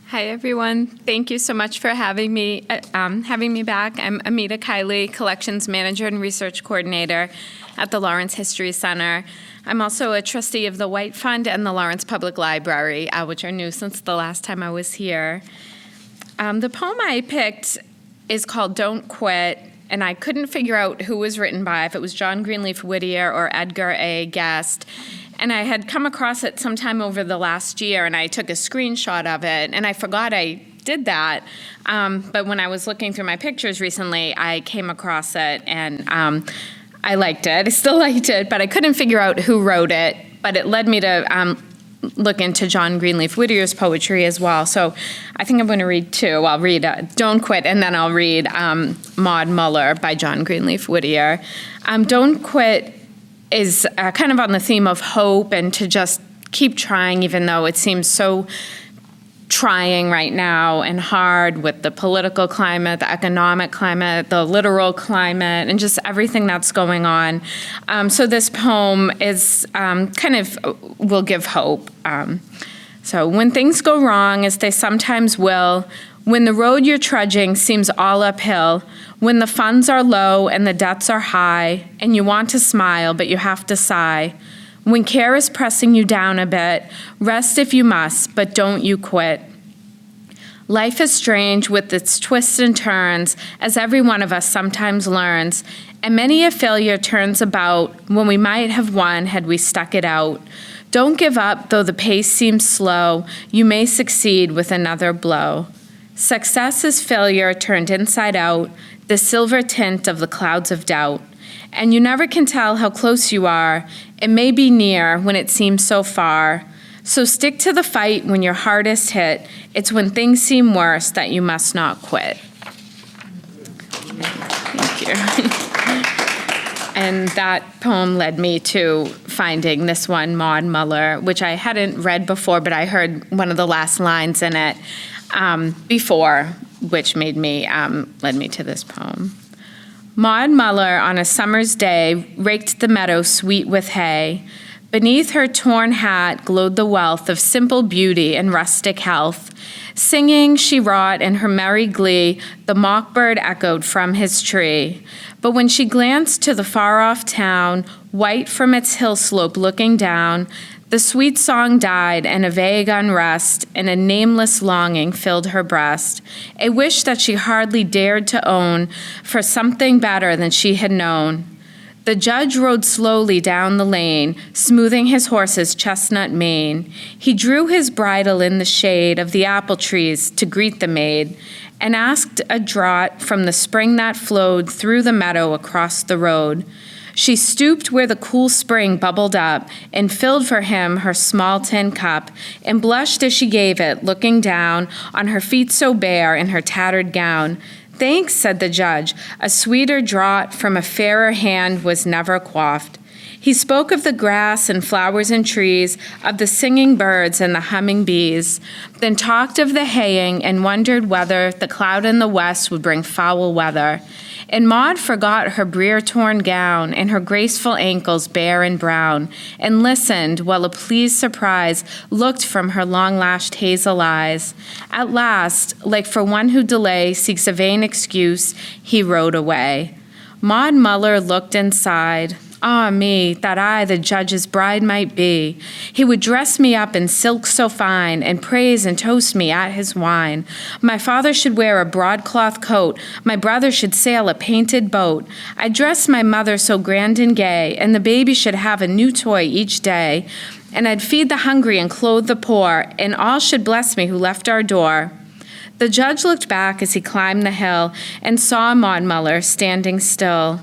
Hi, everyone. Thank you so much for having me back. I'm Amita Kiley, Collections Manager and Research Coordinator at the Lawrence History Center. I'm also a trustee of the White Fund and the Lawrence Public Library, which are new since the last time I was here. The poem I picked is called Don't Quit, and I couldn't figure out who was written by, if it was John Greenleaf Whittier or Edgar A. Guest. And I had come across it sometime over the last year, and I took a screenshot of it, and I forgot I did that. But when I was looking through my pictures recently, I came across it, and I liked it. I still liked it, but I couldn't figure out who wrote it. But it led me to look into John Greenleaf Whittier's poetry as well. So I think I'm going to read two. I'll read Don't Quit, and then I'll read Maud Muller by John Greenleaf Whittier. Don't Quit is kind of on the theme of hope and to just keep trying, even though it seems so trying right now and hard with the political climate, the economic climate, the literal climate, and just everything that's going on. So this poem is will give hope. So when things go wrong, as they sometimes will, when the road you're trudging seems all uphill, when the funds are low and the debts are high, and you want to smile but you have to sigh, when care is pressing you down a bit, rest if you must, but don't you quit. Life is strange with its twists and turns, as every one of us sometimes learns, and many a failure turns about when we might have won had we stuck it out. Don't give up, though the pace seems slow. You may succeed with another blow. Success is failure turned inside out, the silver tint of the clouds of doubt. And you never can tell how close you are. It may be near when it seems so far. So stick to the fight when you're hardest hit. It's when things seem worse that you must not quit. Thank you. And that poem led me to finding this one, Maud Muller, which I hadn't read before, but I heard one of the last lines in it before, which led me to this poem. Maud Muller on a summer's day raked the meadow sweet with hay. Beneath her torn hat glowed the wealth of simple beauty and rustic health. Singing, she wrought in her merry glee, the mockbird echoed from his tree. But when she glanced to the far-off town, white from its hill slope looking down, the sweet song died, and a vague unrest and a nameless longing filled her breast, a wish that she hardly dared to own for something better than she had known. The judge rode slowly down the lane, smoothing his horse's chestnut mane. He drew his bridle in the shade of the apple trees to greet the maid, and asked a draught from the spring that flowed through the meadow across the road. She stooped where the cool spring bubbled up and filled for him her small tin cup, and blushed as she gave it, looking down on her feet so bare in her tattered gown. "Thanks," said the judge. A sweeter draught from a fairer hand was never quaffed. He spoke of the grass and flowers and trees, of the singing birds and the humming bees, then talked of the haying and wondered whether the cloud in the west would bring foul weather. And Maud forgot her brier-torn gown and her graceful ankles bare and brown, and listened while a pleased surprise looked from her long-lashed hazel eyes. At last, like for one who delay seeks a vain excuse, he rode away. Maud Muller looked and sighed. Ah me, that I the judge's bride might be. He would dress me up in silk so fine, and praise and toast me at his wine. My father should wear a broadcloth coat, my brother should sail a painted boat. I'd dress my mother so grand and gay, and the baby should have a new toy each day. And I'd feed the hungry and clothe the poor, and all should bless me who left our door. The judge looked back as he climbed the hill, and saw Maud Muller standing still.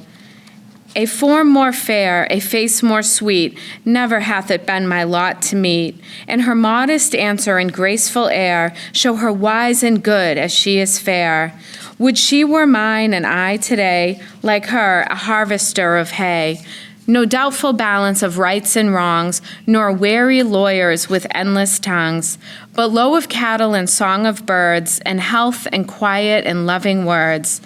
A form more fair, a face more sweet, never hath it been my lot to meet. And her modest answer and graceful air show her wise and good as she is fair. Would she were mine and I today, like her, a harvester of hay. No doubtful balance of rights and wrongs, nor weary lawyers with endless tongues, but low of cattle and song of birds, and health and quiet and loving words.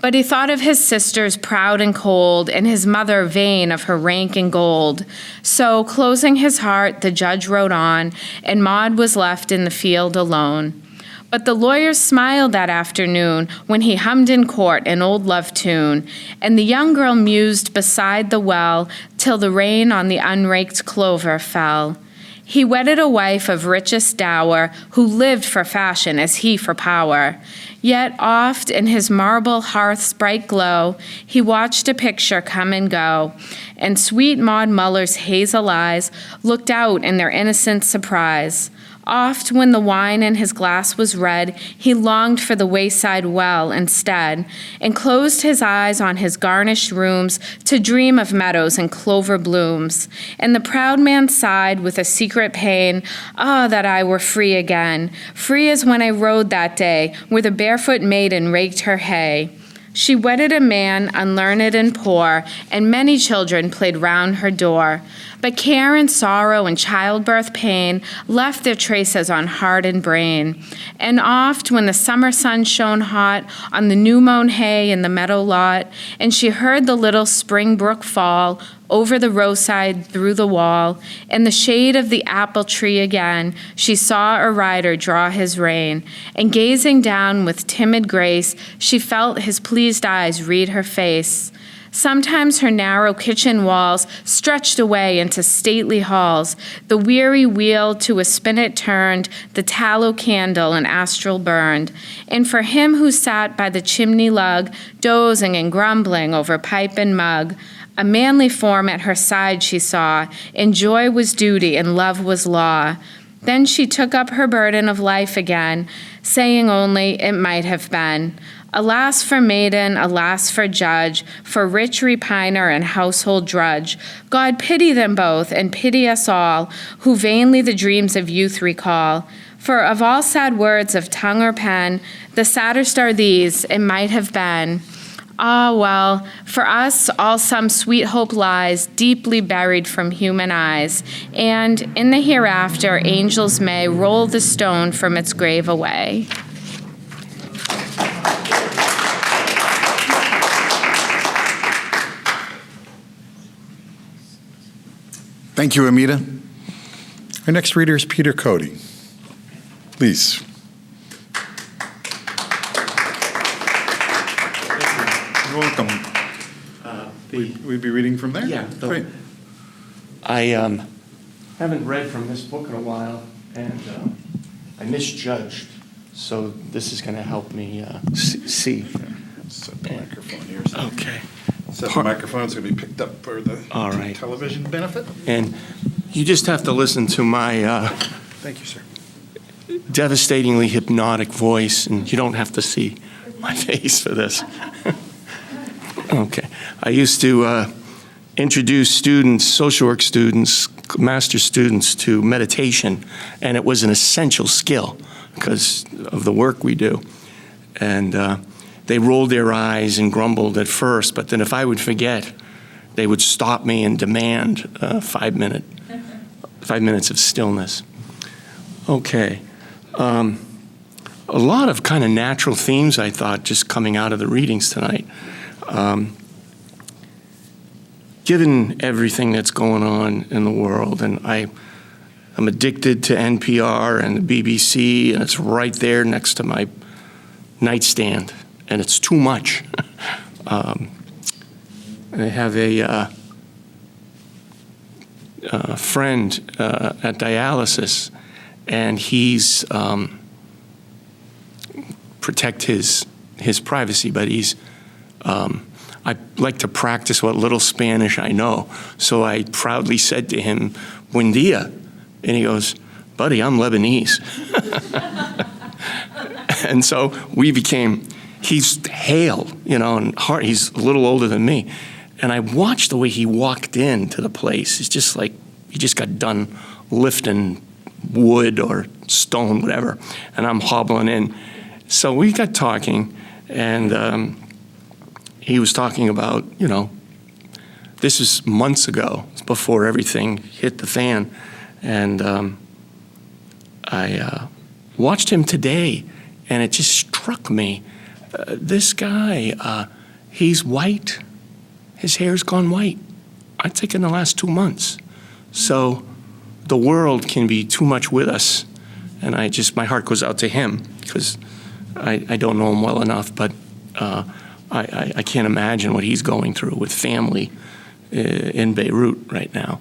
But he thought of his sisters proud and cold, and his mother vain of her rank and gold. So, closing his heart, the judge rode on, and Maud was left in the field alone. But the lawyers smiled that afternoon when he hummed in court an old love tune, and the young girl mused beside the well till the rain on the unraked clover fell. He wedded a wife of richest dower, who lived for fashion as he for power. Yet oft in his marble hearth's bright glow, he watched a picture come and go, and sweet Maud Muller's hazel eyes looked out in their innocent surprise. Oft, when the wine in his glass was red, he longed for the wayside well instead, and closed his eyes on his garnished rooms to dream of meadows and clover blooms. And the proud man sighed with a secret pain, "Ah, that I were free again, free as when I rode that day, where the barefoot maiden raked her hay. She wedded a man unlearned and poor, and many children played round her door. But care and sorrow and childbirth pain left their traces on heart and brain. And oft, when the summer sun shone hot on the new-mown hay in the meadow lot, and she heard the little spring brook fall over the roadside through the wall, in the shade of the apple tree again, she saw a rider draw his rein, and gazing down with timid grace, she felt his pleased eyes read her face. Sometimes her narrow kitchen walls stretched away into stately halls. The weary wheel to a spinet turned, the tallow candle an astral burned. And for him who sat by the chimney lug, dozing and grumbling over pipe and mug, a manly form at her side she saw, and joy was duty and love was law. Then she took up her burden of life again, saying only, it might have been. Alas for maiden, alas for judge, for rich repiner and household drudge. God pity them both, and pity us all, who vainly the dreams of youth recall. For of all sad words of tongue or pen, the saddest are these, it might have been. Ah, well, for us all some sweet hope lies, deeply buried from human eyes, and in the hereafter angels may roll the stone from its grave away. Thank you, Amita. Our next reader is Peter Cody. Please. You're welcome. We'd be reading from there? Yeah. Great. I haven't read from this book in a while, and I misjudged, so this is going to help me see. Set the microphone here. Okay. Set the microphone's going to be picked up for the All right. television benefit. And you just have to listen to my Thank you, sir. devastatingly hypnotic voice, and you don't have to see my face for this. Okay. I used to introduce students, social work students, master students to meditation, and it was an essential skill because of the work we do. And they rolled their eyes and grumbled at first, but then if I would forget, they would stop me and demand 5 minutes of stillness. Okay. A lot of kind of natural themes, I thought, just coming out of the readings tonight. Given everything that's going on in the world, and I'm addicted to NPR and the BBC, and it's right there next to my nightstand, and it's too much. I have a friend at dialysis, and he's protect his privacy, but he's I like to practice what little Spanish I know. So I proudly said to him, "Buen dia," and he goes, "Buddy, I'm Lebanese." And so we became. He's hale, and he's a little older than me. And I watched the way he walked into the place. It's just like he just got done lifting wood or stone, whatever, and I'm hobbling in. So we got talking, and he was talking about, this is months ago, before everything hit the fan, and I watched him today, and it just struck me. This guy, he's white. His hair's gone white. I think in the last 2 months. So the world can be too much with us. And my heart goes out to him because I don't know him well enough, but I can't imagine what he's going through with family in Beirut right now.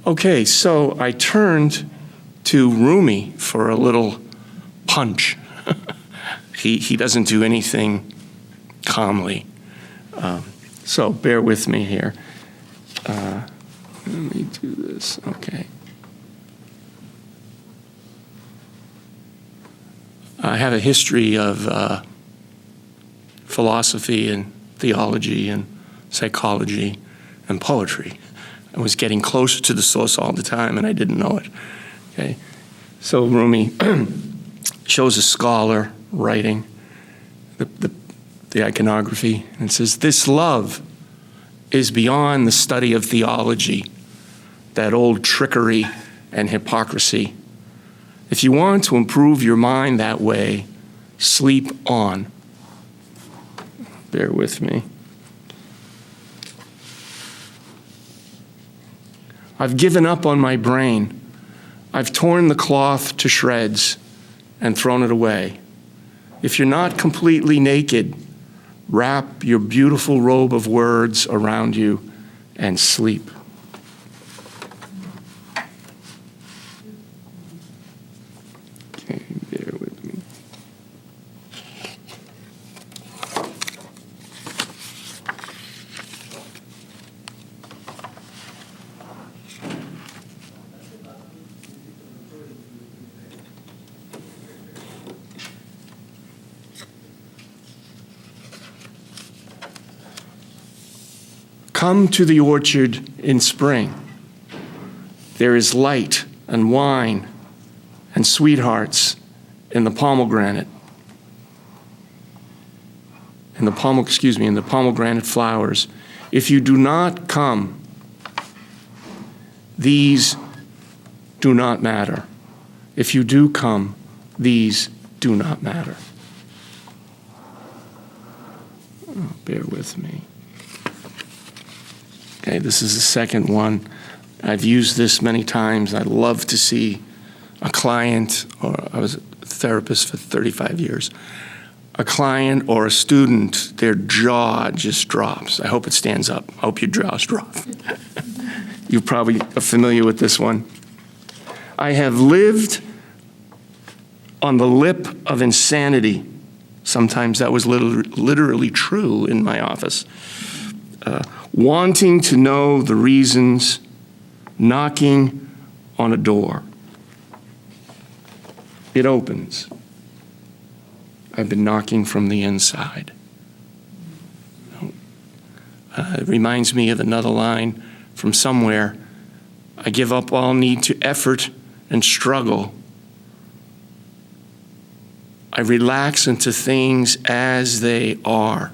Okay, so I turned to Rumi for a little punch. He doesn't do anything calmly. So bear with me here. Let me do this. Okay. I have a history of philosophy and theology and psychology and poetry. I was getting closer to the source all the time, and I didn't know it. Okay, so Rumi shows a scholar writing the iconography, and it says, "This love is beyond the study of theology, that old trickery and hypocrisy. If you want to improve your mind that way, sleep on." Bear with me. I've given up on my brain. I've torn the cloth to shreds and thrown it away. If you're not completely naked, wrap your beautiful robe of words around you and sleep. Okay, bear with me. Come to the orchard in spring. There is light and wine and sweethearts in the pomegranate. In the pomegranate flowers. If you do not come, these do not matter. If you do come, these do not matter. Oh, bear with me. Okay, this is the second one. I've used this many times. I love to see a client, or I was a therapist for 35 years, a client or a student, their jaw just drops. I hope it stands up. I hope your jaws drop. You probably are familiar with this one. I have lived on the lip of insanity. Sometimes that was literally true in my office. Wanting to know the reasons, knocking on a door. It opens. I've been knocking from the inside. It reminds me of another line from somewhere. I give up all need to effort and struggle. I relax into things as they are,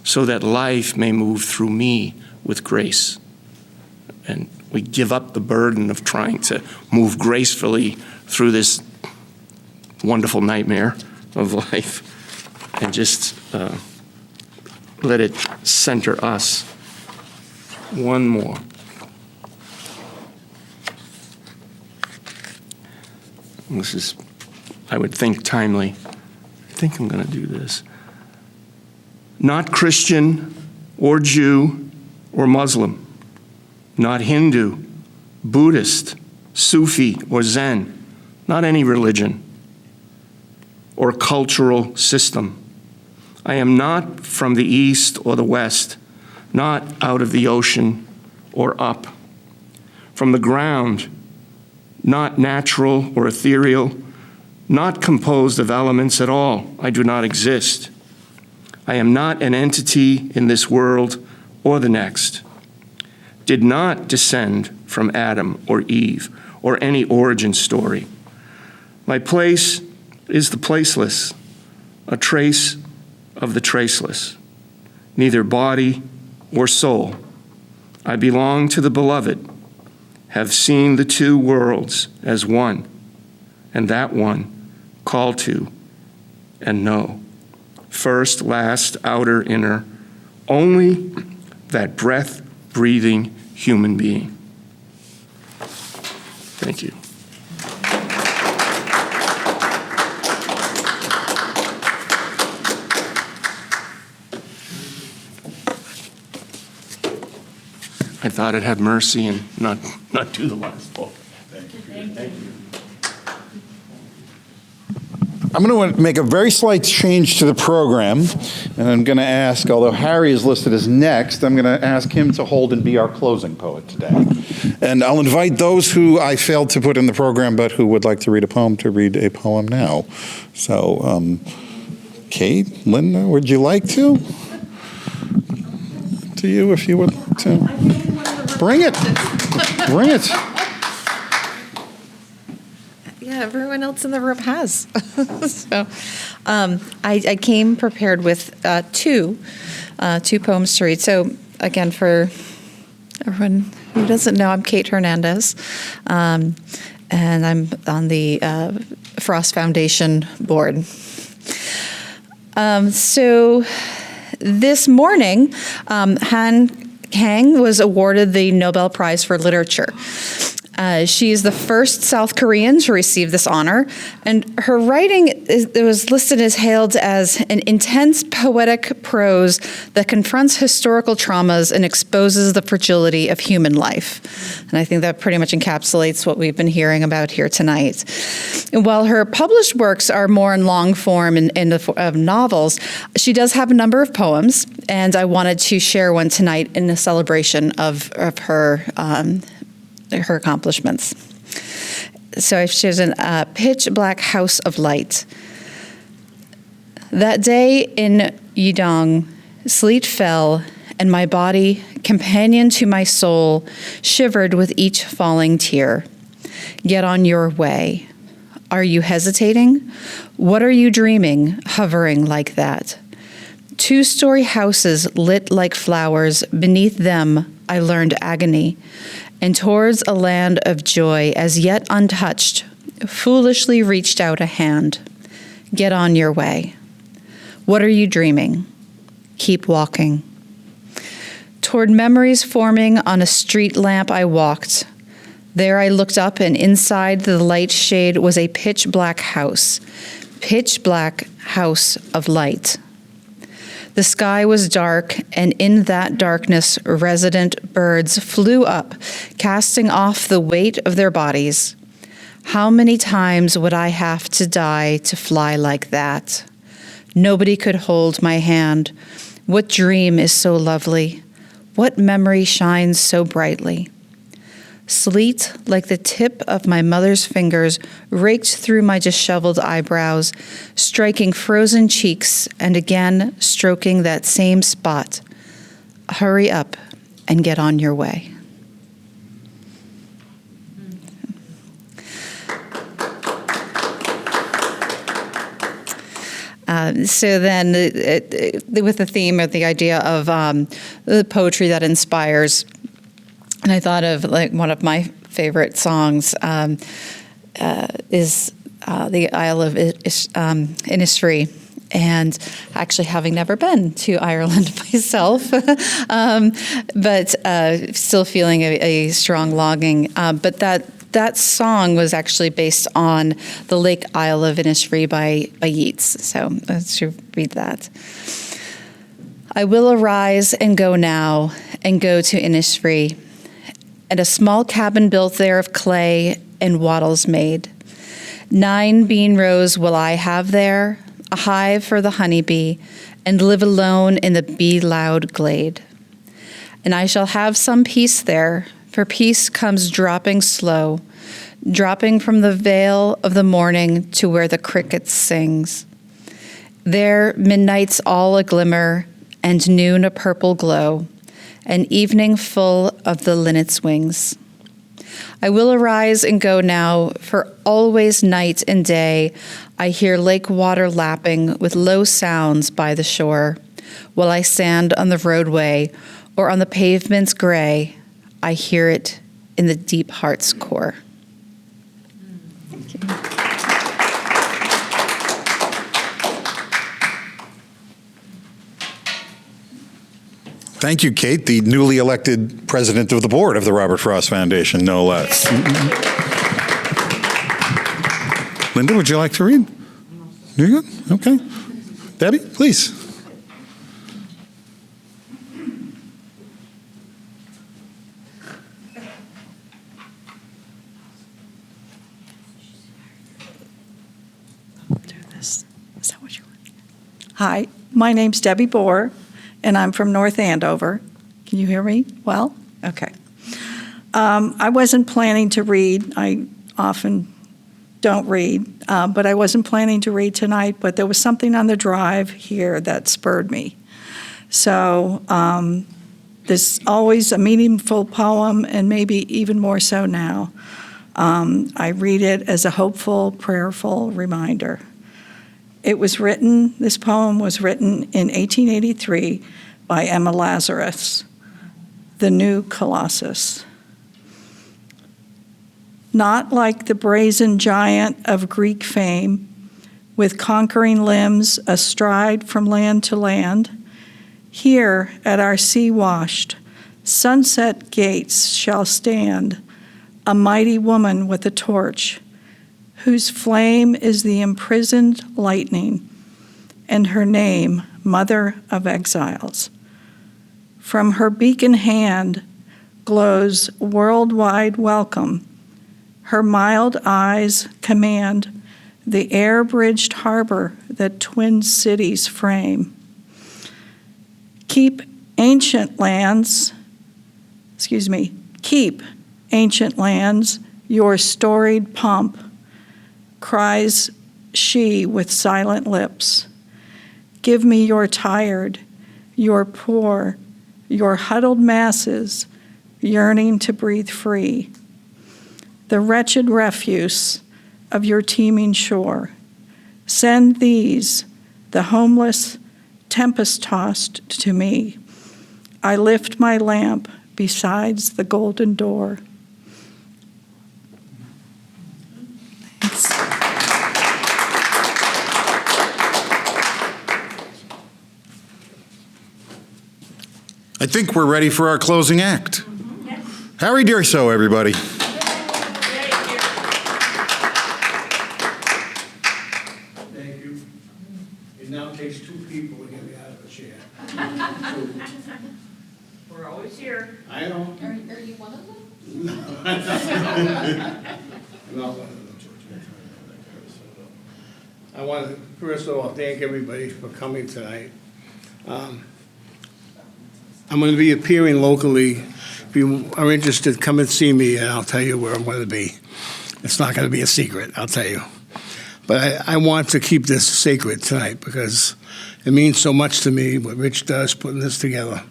so that life may move through me with grace. And we give up the burden of trying to move gracefully through this wonderful nightmare of life and just let it center us. One more. This is, I would think, timely. I think I'm going to do this. Not Christian or Jew or Muslim, not Hindu, Buddhist, Sufi, or Zen, not any religion or cultural system. I am not from the East or the West, not out of the ocean or up. From the ground, not natural or ethereal, not composed of elements at all. I do not exist. I am not an entity in this world or the next. Did not descend from Adam or Eve or any origin story. My place is the placeless, a trace of the traceless, neither body or soul. I belong to the beloved, have seen the two worlds as one, and that one call to and know. First, last, outer, inner, only that breath-breathing human being. Thank you. I thought I'd have mercy and not do the last book. Thank you. I'm going to make a very slight change to the program, and I'm going to ask, although Harry is listed as next, I'm going to ask him to hold and be our closing poet today. And I'll invite those who I failed to put in the program but who would like to read a poem to read a poem now. So, Kate, Linda, would you like to? To you, if you would like to. Bring it. Bring it. Yeah, everyone else in the room has. So I came prepared with two poems to read. So again, for everyone who doesn't know, I'm Kate Hernandez, and I'm on the Frost Foundation board. So this morning, Han Kang was awarded the Nobel Prize for Literature. She is the first South Korean to receive this honor, and her writing was listed as hailed as an intense poetic prose that confronts historical traumas and exposes the fragility of human life. And I think that pretty much encapsulates what we've been hearing about here tonight. And while her published works are more in long form in the of novels, she does have a number of poems, and I wanted to share one tonight in a celebration of her accomplishments. So I've chosen Pitch Black House of Light. That day in Yedong, sleet fell, and my body, companion to my soul, shivered with each falling tear. Get on your way. Are you hesitating? What are you dreaming, hovering like that? 2-story houses lit like flowers, beneath them I learned agony. And towards a land of joy as yet untouched, foolishly reached out a hand. Get on your way. What are you dreaming? Keep walking. Toward memories forming on a street lamp I walked. There I looked up, and inside the light shade was a pitch black house of light. The sky was dark, and in that darkness, resident birds flew up, casting off the weight of their bodies. How many times would I have to die to fly like that? Nobody could hold my hand. What dream is so lovely? What memory shines so brightly? Sleet, like the tip of my mother's fingers, raked through my disheveled eyebrows, striking frozen cheeks and again stroking that same spot. Hurry up and get on your way. So then, with the theme of the idea of the poetry that inspires, and I thought of like one of my favorite songs is the Isle of Innisfree. And actually having never been to Ireland myself, but still feeling a strong longing. But that song was actually based on the Lake Isle of Innisfree by Yeats. So let's read that. I will arise and go now and go to Innisfree, and a small cabin built there of clay and wattles made. 9 bean rows will I have there, a hive for the honeybee, and live alone in the bee-loud glade. And I shall have some peace there, for peace comes dropping slow, dropping from the veil of the morning to where the cricket sings. There midnight's all a glimmer, and noon a purple glow, and evening full of the linnet's wings. I will arise and go now, for always night and day I hear lake water lapping with low sounds by the shore. While I stand on the roadway or on the pavement's gray, I hear it in the deep heart's core. Thank you. Thank you, Kate, the newly elected president of the board of the Robert Frost Foundation, no less. Linda, would you like to read? You're good? Okay. Debbie, please. Hi, my name's Debbie Bohr, and I'm from North Andover. Can you hear me well? Okay. I wasn't planning to read. I often don't read, but I wasn't planning to read tonight, but there was something on the drive here that spurred me. So there's always a meaningful poem, and maybe even more so now. I read it as a hopeful, prayerful reminder. This poem was written in 1883 by Emma Lazarus, The New Colossus. Not like the brazen giant of Greek fame, with conquering limbs astride from land to land, here at our sea-washed, sunset gates shall stand a mighty woman with a torch, whose flame is the imprisoned lightning, and her name, Mother of Exiles. From her beacon hand glows worldwide welcome. Her mild eyes command the air-bridged harbor that twin cities frame. Keep ancient lands, your storied pomp, cries she with silent lips. Give me your tired, your poor, your huddled masses yearning to breathe free. The wretched refuse of your teeming shore. Send these, the homeless, tempest-tossed, to me. I lift my lamp besides the golden door. Thanks. I think we're ready for our closing act. Harry Dearso, everybody. Thank you. It now takes two people to get me out of the chair. We're always here. I know. Are you one of them? I'm not one of them. I want to, first of all, thank everybody for coming tonight. I'm going to be appearing locally. If you are interested, come and see me, and I'll tell you where I'm going to be. It's not going to be a secret, I'll tell you. But I want to keep this sacred tonight because it means so much to me what Rich does putting this together.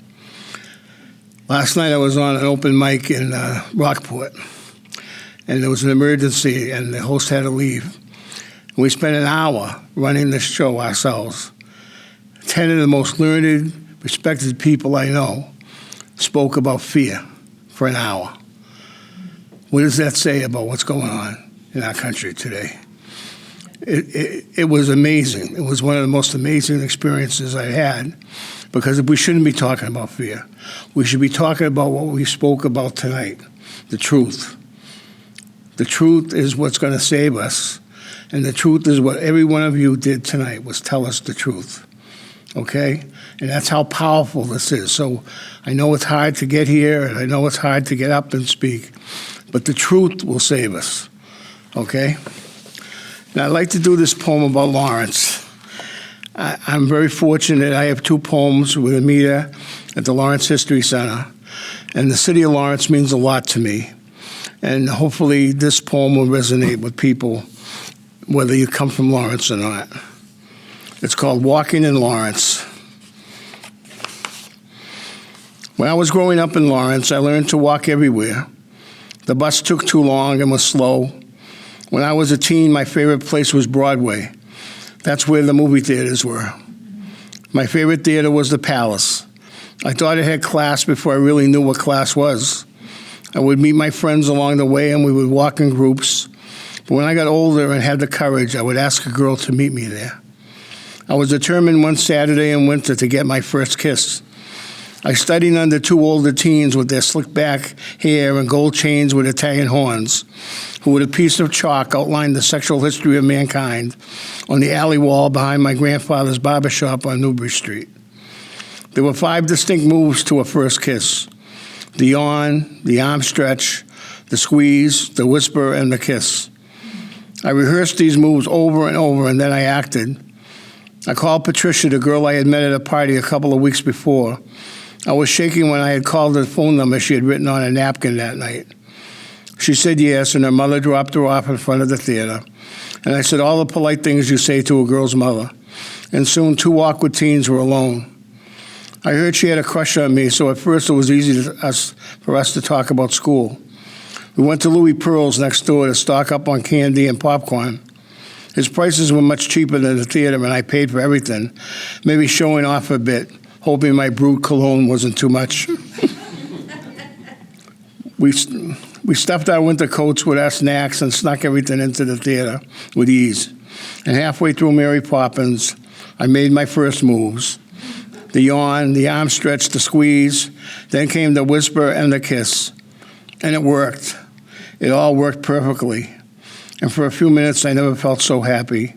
Last night I was on an open mic in Rockport, and there was an emergency, and the host had to leave. And we spent an hour running this show ourselves. 10 of the most learned, respected people I know spoke about fear for an hour. What does that say about what's going on in our country today? It was amazing. It was one of the most amazing experiences I had, because we shouldn't be talking about fear. We should be talking about what we spoke about tonight, the truth. The truth is what's going to save us, and the truth is what every one of you did tonight, was tell us the truth, okay? And that's how powerful this is. So I know it's hard to get here, and I know it's hard to get up and speak, but the truth will save us, okay? Now, I'd like to do this poem about Lawrence. I'm very fortunate. I have two poems with Amita at the Lawrence History Center, and the city of Lawrence means a lot to me. And hopefully this poem will resonate with people, whether you come from Lawrence or not. It's called Walking in Lawrence. When I was growing up in Lawrence, I learned to walk everywhere. The bus took too long and was slow. When I was a teen, my favorite place was Broadway. That's where the movie theaters were. My favorite theater was the Palace. I thought it had class before I really knew what class was. I would meet my friends along the way, and we would walk in groups. But when I got older and had the courage, I would ask a girl to meet me there. I was determined one Saturday in winter to get my first kiss. I studied under two older teens with their slick-back hair and gold chains with Italian horns, who with a piece of chalk outlined the sexual history of mankind on the alley wall behind my grandfather's barber shop on Newbury Street. There were 5 distinct moves to a first kiss: the yawn, the arm stretch, the squeeze, the whisper, and the kiss. I rehearsed these moves over and over, and then I acted. I called Patricia, the girl I had met at a party a couple of weeks before. I was shaking when I had called the phone number she had written on a napkin that night. She said yes, and her mother dropped her off in front of the theater. And I said all the polite things you say to a girl's mother. And soon 2 awkward teens were alone. I heard she had a crush on me, so at first it was easy for us to talk about school. We went to Louis Pearl's next door to stock up on candy and popcorn. His prices were much cheaper than the theater, and I paid for everything, maybe showing off a bit, hoping my Brut cologne wasn't too much. We stuffed our winter coats with our snacks and snuck everything into the theater with ease. And halfway through Mary Poppins, I made my first moves. The yawn, the arm stretch, the squeeze, then came the whisper and the kiss. And it worked. It all worked perfectly. And for a few minutes, I never felt so happy.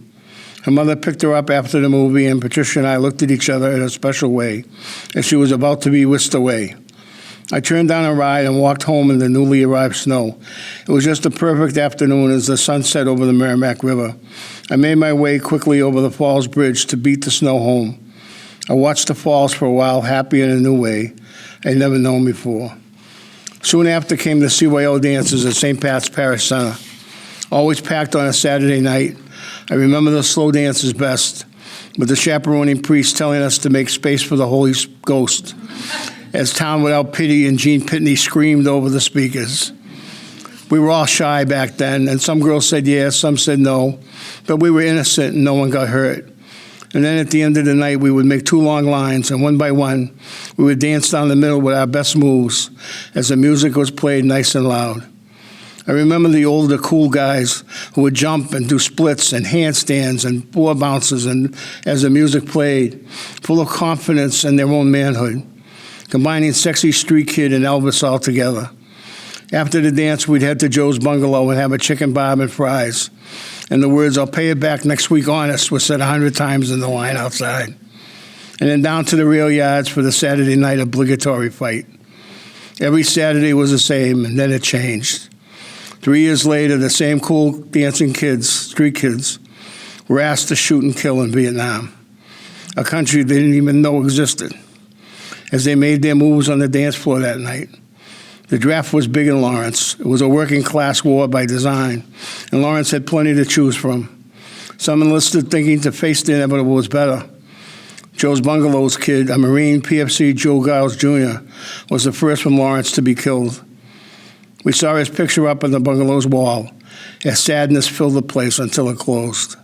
Her mother picked her up after the movie, and Patricia and I looked at each other in a special way as she was about to be whisked away. I turned down a ride and walked home in the newly arrived snow. It was just a perfect afternoon as the sun set over the Merrimack River. I made my way quickly over the Falls Bridge to beat the snow home. I watched the falls for a while, happy in a new way I'd never known before. Soon after came the CYO dances at St. Pat's Parish Center. Always packed on a Saturday night. I remember the slow dances best, with the chaperoning priest telling us to make space for the Holy Ghost, as Town Without Pity and Gene Pitney screamed over the speakers. We were all shy back then, and some girls said yes, some said no, but we were innocent and no one got hurt. And then at the end of the night, we would make 2 long lines, and one by one, we would dance down the middle with our best moves as the music was played nice and loud. I remember the older, cool guys who would jump and do splits and handstands and floor bounces and as the music played, full of confidence in their own manhood, combining sexy street kid and Elvis all together. After the dance, we'd head to Joe's Bungalow and have a chicken bob and fries. And the words, "I'll pay it back next week, honest," were said 100 times in the line outside. And then down to the rail yards for the Saturday night obligatory fight. Every Saturday was the same, and then it changed. 3 years later, the same cool dancing kids, street kids, were asked to shoot and kill in Vietnam, a country they didn't even know existed, as they made their moves on the dance floor that night. The draft was big in Lawrence. It was a working-class war by design, and Lawrence had plenty to choose from. Some enlisted thinking to face the inevitable was better. Joe's Bungalow's kid, a Marine PFC Joe Giles Jr., was the first from Lawrence to be killed. We saw his picture up on the bungalow's wall as sadness filled the place until it closed.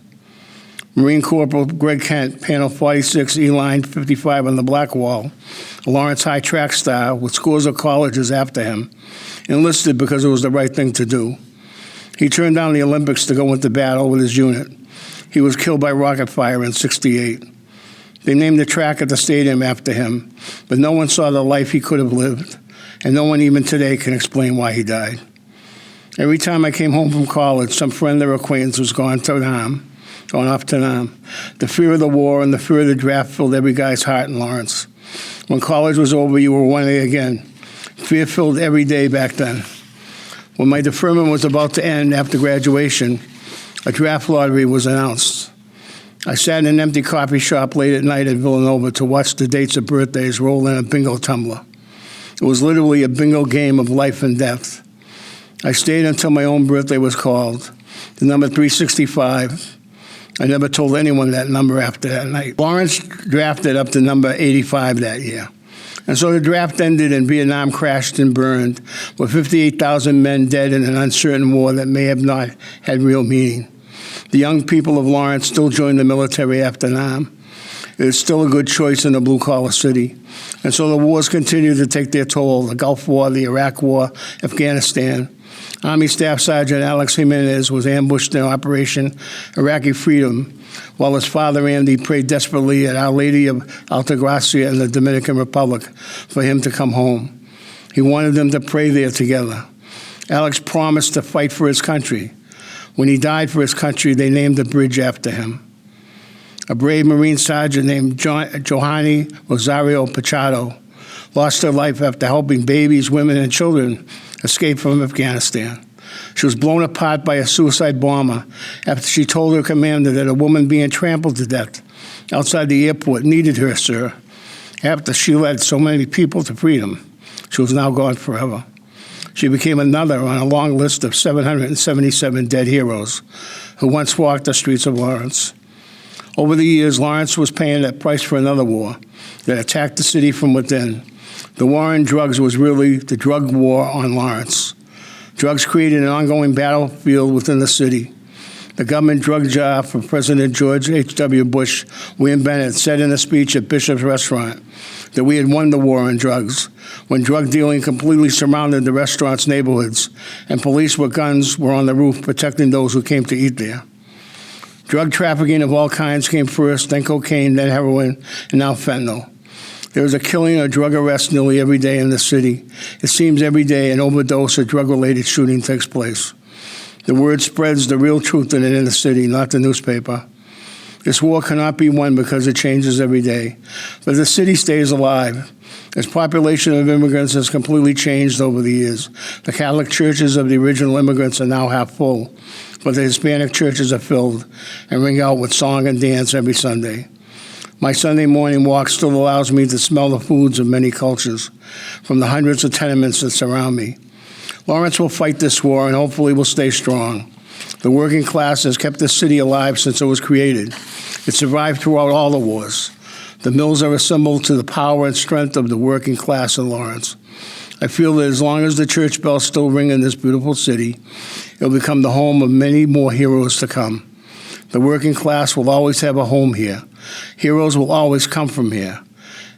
Marine Corporal Greg Kent, panel 46, E-line 55 on the black wall, a Lawrence High track star with scores of colleges after him, enlisted because it was the right thing to do. He turned down the Olympics to go into battle with his unit. He was killed by rocket fire in '68. They named the track at the stadium after him, but no one saw the life he could have lived, and no one even today can explain why he died. Every time I came home from college, some friend or acquaintance was gone off to Nam. The fear of the war and the fear of the draft filled every guy's heart in Lawrence. When college was over, you were 1A again. Fear filled every day back then. When my deferment was about to end after graduation, a draft lottery was announced. I sat in an empty coffee shop late at night at Villanova to watch the dates of birthdays roll in a bingo tumbler. It was literally a bingo game of life and death. I stayed until my own birthday was called, the number 365. I never told anyone that number after that night. Lawrence drafted up to number 85 that year. And so the draft ended and Vietnam crashed and burned, with 58,000 men dead in an uncertain war that may have not had real meaning. The young people of Lawrence still joined the military after Nam. It is still a good choice in a blue-collar city. And so the wars continue to take their toll, the Gulf War, the Iraq War, Afghanistan. Army Staff Sergeant Alex Jimenez was ambushed in Operation Iraqi Freedom, while his father Andy prayed desperately at Our Lady of Altagracia in the Dominican Republic for him to come home. He wanted them to pray there together. Alex promised to fight for his country. When he died for his country, they named a bridge after him. A brave Marine sergeant named Johanny Rosario Pachado lost her life after helping babies, women, and children escape from Afghanistan. She was blown apart by a suicide bomber after she told her commander that a woman being trampled to death outside the airport needed her, sir. After she led so many people to freedom, she was now gone forever. She became another on a long list of 777 dead heroes who once walked the streets of Lawrence. Over the years, Lawrence was paying that price for another war that attacked the city from within. The war on drugs was really the drug war on Lawrence. Drugs created an ongoing battlefield within the city. The government drug czar from President George H.W. Bush, William Bennett, said in a speech at Bishop's Restaurant that we had won the war on drugs when drug dealing completely surrounded the restaurant's neighborhoods and police with guns were on the roof protecting those who came to eat there. Drug trafficking of all kinds came first, then cocaine, then heroin, and now fentanyl. There is a killing or drug arrest nearly every day in the city. It seems every day an overdose or drug-related shooting takes place. The word spreads the real truth in it in the city, not the newspaper. This war cannot be won because it changes every day. But the city stays alive. Its population of immigrants has completely changed over the years. The Catholic churches of the original immigrants are now half full, but the Hispanic churches are filled and ring out with song and dance every Sunday. My Sunday morning walk still allows me to smell the foods of many cultures from the hundreds of tenements that surround me. Lawrence will fight this war and hopefully will stay strong. The working class has kept this city alive since it was created. It survived throughout all the wars. The mills are a symbol to the power and strength of the working class in Lawrence. I feel that as long as the church bells still ring in this beautiful city, it will become the home of many more heroes to come. The working class will always have a home here. Heroes will always come from here.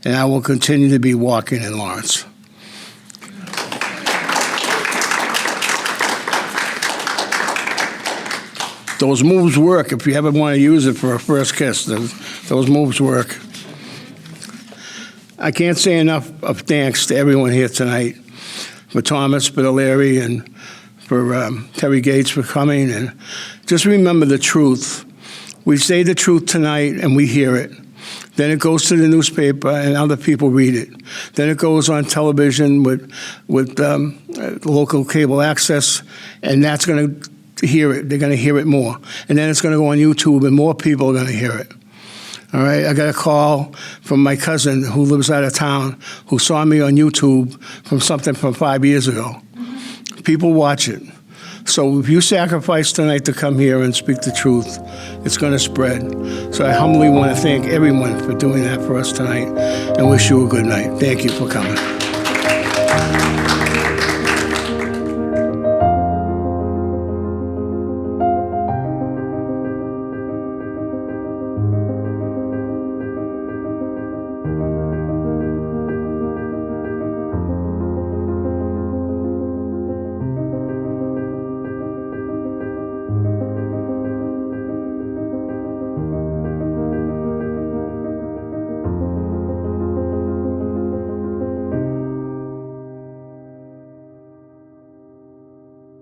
And I will continue to be walking in Lawrence. Those moves work if you ever want to use it for a first kiss. Those moves work. I can't say enough of thanks to everyone here tonight, for Thomas Spitaleri and for Terry Gates for coming. And just remember the truth. We say the truth tonight and we hear it. Then it goes to the newspaper and other people read it. Then it goes on television with local cable access, and that's going to hear it. They're going to hear it more. And then it's going to go on YouTube, and more people are going to hear it. All right, I got a call from my cousin who lives out of town who saw me on YouTube from something from 5 years ago. People watch it. So if you sacrifice tonight to come here and speak the truth, it's going to spread. So I humbly want to thank everyone for doing that for us tonight and wish you a good night. Thank you for coming.